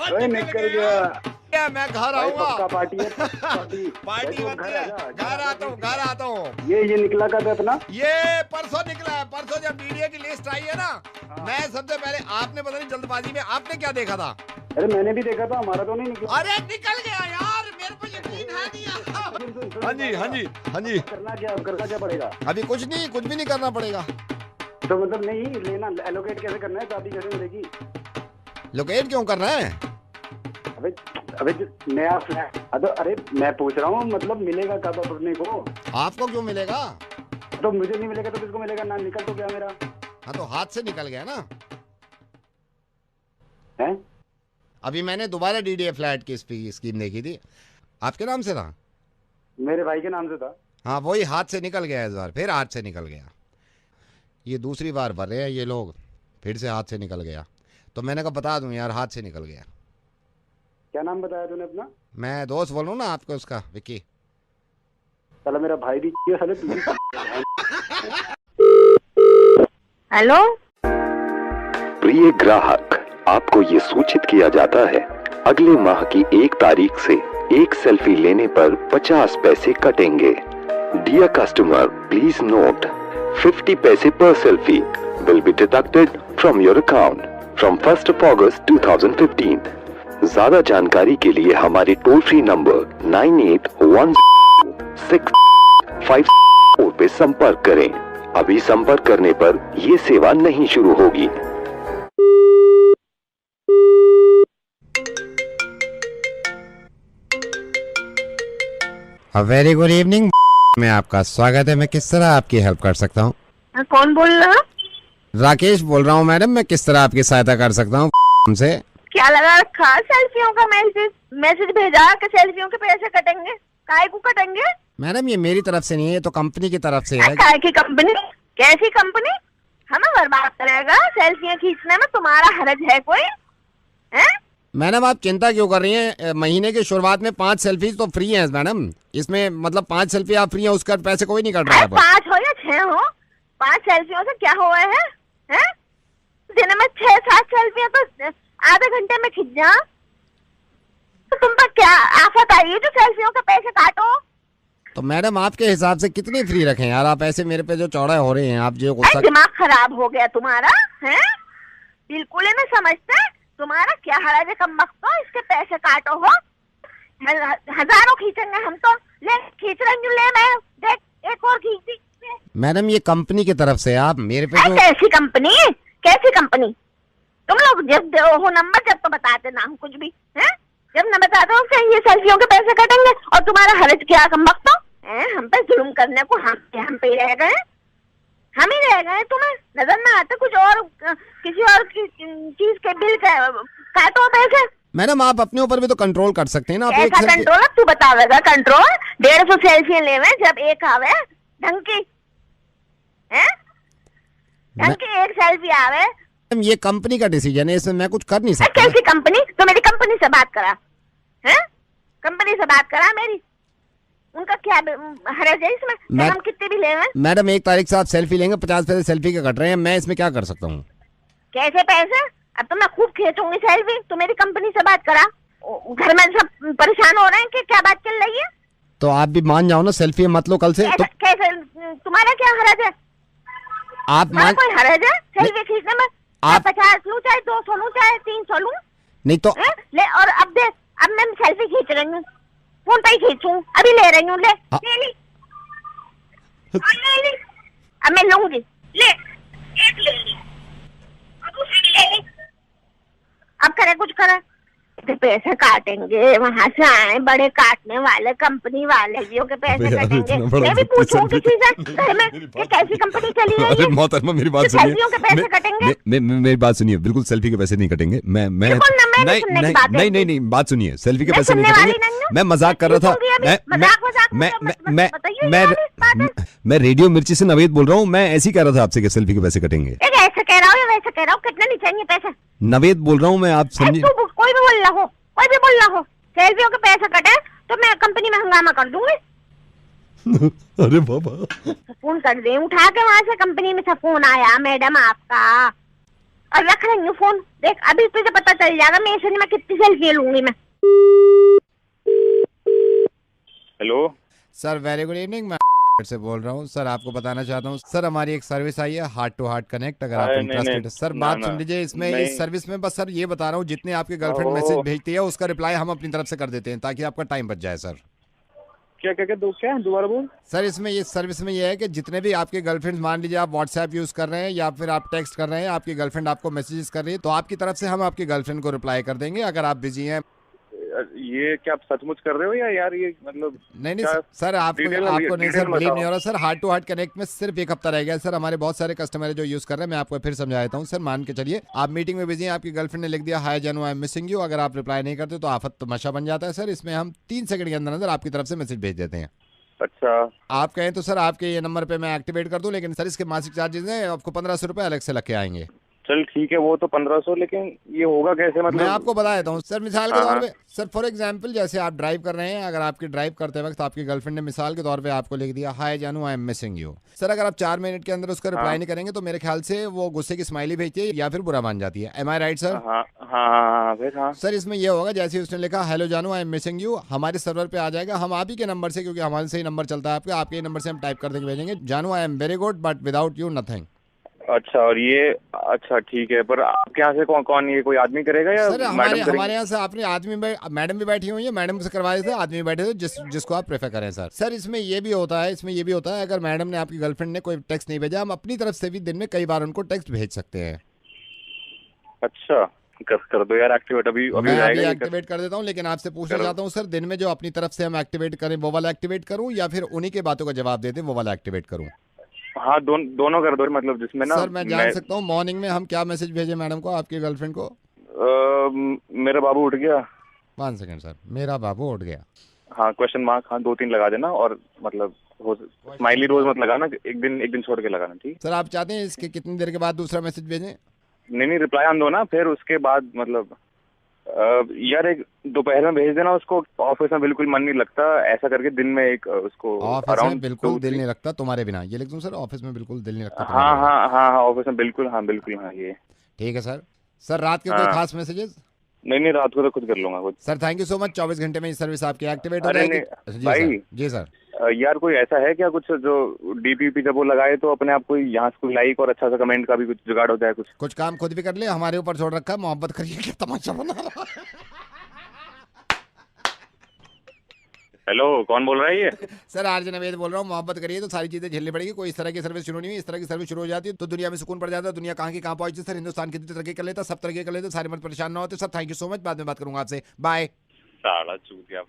ओए निकल गया। मैं घर आऊंगा। पार्टी है, पार्टी होती है। घर आता हूँ। ये निकला कब अपना? ये परसों निकला है। परसों जब डीडीए की लिस्ट आई है ना, मैं सबसे पहले, आपने पता नहीं जल्दबाजी में आपने क्या देखा था? अरे मैंने भी देखा था, हमारा तो नहीं निकला। अरे निकल गया यार, मेरे को यकीन है नहीं। हाँ जी, हाँ जी, हाँ जी। करना क्या पड़ेगा? अभी कुछ भी नहीं करना पड़ेगा। तो मतलब नहीं लेना, एलोकेट कैसे करना है? चाबी कैसे मिलेगी? लोकेट क्यों करना है? अबे नया फ्लैट। अरे मैं पूछ रहा हूँ, मतलब मिलेगा कब अपने को? आपको क्यों मिलेगा? तो मुझे नहीं मिलेगा तो किसको मिलेगा? ना निकल तो गया मेरा। हाँ तो हाथ से निकल गया ना। हैं? अभी मैंने दोबारा डीडीए फ्लैट की स्कीम देखी थी। आपके नाम से था? मेरे भाई के नाम से था। हाँ वही हाथ से निकल गया इस बार, फिर हाथ से निकल गया। ये दूसरी बार भर रहे हैं ये लोग, फिर से हाथ से निकल गया। तो मैंने कहा बता दूं यार, हाथ से निकल गया। क्या नाम बताया तूने अपना? मैं दोस्त बोल रहा हूँ ना आपको, उसका विक्की। साला मेरा भाई भी साले तू भी। हेलो। प्रिय ग्राहक, आपको ये सूचित किया जाता है अगले माह की 1 तारीख से एक सेल्फी लेने पर 50 पैसे कटेंगे। डियर कस्टमर, प्लीज नोट 50 पैसे पर selfie will be deducted from your account from 1st of August 2015। ज्यादा जानकारी के लिए हमारे टोल फ्री नंबर 981065 पे संपर्क करें। अभी संपर्क करने पर ये सेवा नहीं शुरू होगी। वेरी गुड इवनिंग में आपका स्वागत है। मैं किस तरह आपकी हेल्प कर सकता हूँ? कौन बोल रहा है? राकेश बोल रहा हूँ मैडम। मैं किस तरह आपकी सहायता कर सकता हूँ? से क्या लगा रखा? सेल्फियों का मैसेज भेजा कि सेल्फियों के पैसे कटेंगे। काहे को कटेंगे? मैडम ये मेरी तरफ से नहीं है, ये तो कंपनी की तरफ से है। काहे की कंपनी? कैसी कंपनी? हमें बर्बाद करेगा सेल्फियां खींचने में? तुम्हारा हरज है कोई? हैं? मैडम आप चिंता क्यों कर रही हैं? महीने की शुरुआत में 5 सेल्फी तो फ्री हैं मैडम। इसमें मतलब 5 सेल्फी आप फ्री हैं, उसका पैसे कोई नहीं कट रहा है। 5 हो या 6 हो, 5 सेल्फियों से क्या हुआ है? हैं? दिन में 6-7 सेल्फियां तो आधे घंटे में खींच जा। तो तुम पर क्या आफत आई है जो सेल्फियों के पैसे काटो? तो मैडम आपके हिसाब से कितनी फ्री रखें यार? आप ऐसे मेरे पे जो चौड़ा हो रहे हैं, आप जो गुस्सा। दिमाग खराब हो गया तुम्हारा? हैं? बिल्कुल ही नहीं समझते। तुम्हारा क्या हराज है कम वक्त? इसके पैसे काटो हो, हजारों खींचेंगे हम तो। ले खींच रही हूँ, ले मैं देख एक और खींच दी। मैडम ये कंपनी की तरफ से आप मेरे पे जो... कैसी कंपनी? कैसी कंपनी? तुम लोग जब हो नंबर जब तो बताते ना हम कुछ भी है। जब न बताते हो ये सेल्फियों के पैसे कटेंगे और तुम्हारा हरज क्या कम वक्त? हम पे जुल्म करने को हम पे रह गए, हम ही रह गए। तुम्हें नजर ना आता कुछ और किसी और चीज के बिल काटो पैसे? मैडम आप अपने ऊपर भी तो कंट्रोल कर सकते हैं ना। कैसा कंट्रोल? तू बतावेगा कंट्रोल? 150 सेल्फी लेवे जब एक आवे ढंग की है, ढंग की एक सेल्फी आवे। ये कंपनी का डिसीजन है, इसमें मैं कुछ कर नहीं सकता। कैसी कंपनी? तो मेरी कंपनी से बात करा है, कंपनी से बात करा मेरी। उनका क्या हरज है इसमें? हम कितने भी लेवे? मैडम 1 तारीख से आप सेल्फी लेंगे, 50 पैसे सेल्फी के कट रहे हैं। मैं इसमें क्या कर सकता हूँ? कैसे पैसे? अब तो मैं खूब खींचूंगी सेल्फी। तो मेरी कंपनी से बात करा। घर में सब परेशान हो रहे हैं कि क्या बात चल रही है। तो आप भी मान जाओ ना, सेल्फी मत लो कल से। कैसे, कैसे तुम्हारा क्या हरज है? आप मान... कोई हरज है सेल्फी खींचने में? आप 50 लूं चाहे 200 लूं चाहे 300 लूं, नहीं तो ले। और अब देख, अब मैं सेल्फी खींच रही हूँ, फोन पे ही खींचूं, अभी ले रही हूँ। ले ली ले ली। अब मैं लूंगी, ले एक ले ली और दूसरी भी ले ली। अब करे कुछ करे, के पैसे काटेंगे, वहाँ से आए बड़े काटने वाले कंपनी वाले के पैसे कटेंगे। मैं भी पूछूं किसी से घर में कि कैसी कंपनी चली है ये? मोहतरमा मेरी बात सुनिए, सेल्फियों के पैसे कटेंगे? मेरी बात सुनिए, बिल्कुल सेल्फी के पैसे नहीं कटेंगे। मैं नहीं बात सुनिए, सेल्फी के पैसे नहीं कटेंगे। मैं मजाक कर रहा था। मैं रेडियो मिर्ची से नवेद बोल रहा हूँ। मैं ऐसे ही कह रहा था आपसे कि सेल्फी के पैसे कटेंगे। ऐसे कह रहा हूँ या वैसे कह रहा हूँ, कितने नहीं चाहिए पैसे? नवेद बोल रहा हूँ मैं, आप समझिए। कोई भी बोल रहा हो, कोई भी बोल रहा हो, सेल्फियों के पैसे कटे तो मैं कंपनी में हंगामा कर दूंगी। अरे बाबा, फोन कर दे, उठा के वहाँ से कंपनी में से फोन आया मैडम आपका, और रख रही हूँ फोन। देख अभी तुझे पता चल जाएगा मैं ऐसे में कितनी सेल्फी लूंगी मैं। Hello sir, very good evening. मैं से बोल रहा हूँ सर, आपको बताना चाहता हूँ सर, हमारी एक सर्विस आई है हार्ट टू हार्ट कनेक्ट। अगर आप इंटरेस्टेड है सर, बात सुन लीजिए। इसमें इस सर्विस में बस सर ये बता रहा हूँ, जितने आपके गर्लफ्रेंड मैसेज भेजती है उसका रिप्लाई हम अपनी तरफ से कर देते हैं, ताकि आपका टाइम बच जाए सर। क्या दोबारा बोल सर, इसमें ये सर्विस में ये है कि जितने भी आपके गर्लफ्रेंड, मान लीजिए आप व्हाट्सएप यूज कर रहे हैं या फिर आप टेक्स्ट कर रहे हैं, आपकी गर्लफ्रेंड आपको मैसेजेस कर रही है, तो आपकी तरफ से हम आपकी गर्लफ्रेंड को रिप्लाई कर देंगे अगर आप बिजी हैं। ये क्या आप सचमुच कर रहे हो या यार ये मतलब? नहीं सर, आपको नहीं सर, बिलीव नहीं हो रहा sir. Heart to heart connect में सिर्फ एक हफ्ता रह गया सर। हमारे बहुत सारे कस्टमर है जो यूज कर रहे हैं। मैं आपको फिर समझा देता हूँ सर। मान के चलिए आप मीटिंग में बिजी हैं, आपकी गर्लफ्रेंड ने लिख दिया हाय जानू आई एम मिसिंग यू। अगर आप रिप्लाई नहीं करते तो आफत तमाशा बन जाता है सर। इसमें हम 3 सेकंड के अंदर आपकी तरफ से मैसेज भेज देते हैं। अच्छा, आप कहें तो सर आपके ये नंबर पे मैं एक्टिवेट कर दूं, लेकिन सर इसके मासिक चार्जेस हैं, आपको 1500 रुपए अलग से लग के आएंगे। चल ठीक है, वो तो 1500, लेकिन ये होगा कैसे? मतलब मैं आपको बता देता हूँ सर, मिसाल के तौर पे सर, फॉर एग्जांपल जैसे आप ड्राइव कर रहे हैं, अगर आपकी ड्राइव करते वक्त आपकी गर्लफ्रेंड ने मिसाल के तौर पे आपको लिख दिया हाय जानू I am missing you, sir अगर आप 4 मिनट के अंदर उसका रिप्लाई नहीं करेंगे तो मेरे ख्याल से वो गुस्से की स्माइली भेजती है या फिर बुरा मान जाती है। एम आई राइट सर? हाँ। सर इसमें ये होगा, जैसे उसने लिखा हेलो जानू आई एम मिसिंग यू, हमारे सर्वर पे आ जाएगा। हम आप ही के नंबर से, क्योंकि हमारे से ही नंबर चलता है आपके नंबर से हम टाइप कर देंगे, भेजेंगे जानू I am very good but without you nothing. अच्छा, और ये अच्छा ठीक है, पर आपके यहाँ से कौन ये कोई आदमी करेगा या सर? हमारे यहाँ से आपने आदमी मैडम भी बैठी हुई है, मैडम से करवाए थे, आदमी बैठे थे, जिसको आप प्रेफर करें सर। सर इसमें ये भी होता है, अगर मैडम ने आपकी गर्लफ्रेंड ने कोई टेक्स्ट नहीं भेजा, हम अपनी तरफ से भी दिन में कई बार उनको टेक्स्ट भेज सकते हैं। अच्छा, कर दो यार एक्टिवेट। अभी मैं एक्टिवेट कर देता हूँ, लेकिन आपसे पूछना चाहता हूँ सर, दिन में जो अपनी तरफ से हम एक्टिवेट करें वो वाला एक्टिवेट करूँ या फिर उन्हीं के बातों का जवाब देते वो वाला एक्टिवेट करूँ? हाँ, दोनों कर दो, मतलब जिसमें ना सर मैं जान सकता हूँ मॉर्निंग में हम क्या मैसेज भेजे मैडम को, आपकी गर्लफ्रेंड को? मेरा बाबू उठ गया। 1 सेकंड सर, मेरा बाबू उठ गया। हाँ, क्वेश्चन मार्क, हाँ 2-3 लगा देना, और मतलब स्माइली रोज मत लगाना, एक दिन छोड़ के लगाना, ठीक? सर आप चाहते हैं इसके कितनी देर के बाद दूसरा मैसेज भेजें? नहीं, रिप्लाई आन दो ना, फिर उसके बाद मतलब यार एक दोपहर में भेज देना उसको। ऑफिस में बिल्कुल मन नहीं लगता, ऐसा करके दिन में एक उसको ऑफिस में बिल्कुल दिल नहीं लगता तुम्हारे बिना, ये लिख दूं सर? ऑफिस में बिल्कुल दिल नहीं लगता। हाँ, ऑफिस में बिल्कुल, हाँ ये ठीक है सर। सर रात के कोई खास मैसेजेस? नहीं, रात को तो खुद कर लूंगा खुद। Sir thank you so much. 24 घंटे में ये सर्विस आपकी एक्टिवेट हो जाएगी। भाई जी सर। यार कोई ऐसा है क्या कुछ जो डीपीपी जब वो लगाए तो अपने आप को यहाँ से कोई लाइक और अच्छा सा कमेंट का भी कुछ जुगाड़ हो जाए? कुछ काम खुद भी कर ले, हमारे ऊपर छोड़ रखा है, मोहब्बत करिए, क्या तमाशा बना रहा है। हेलो, कौन बोल रहा है ये? सर आरजे नवेद बोल रहा हूँ। मोहब्बत करिए तो सारी चीजें झेलनी पड़ेगी। कोई इस तरह की सर्विस शुरू नहीं हुई, इस तरह की सर्विस शुरू हो जाती है तो दुनिया में सुकून पड़ जाता है। दुनिया कहाँ की कहाँ पहुंची सर, हिंदुस्तान कितनी तरक्की कर लेता, सब तरक्की कर लेते, सारे मत परेशान ना होते sir. Thank you so much, बाद में बात करूंगा आपसे, बाय। साला चूतिया।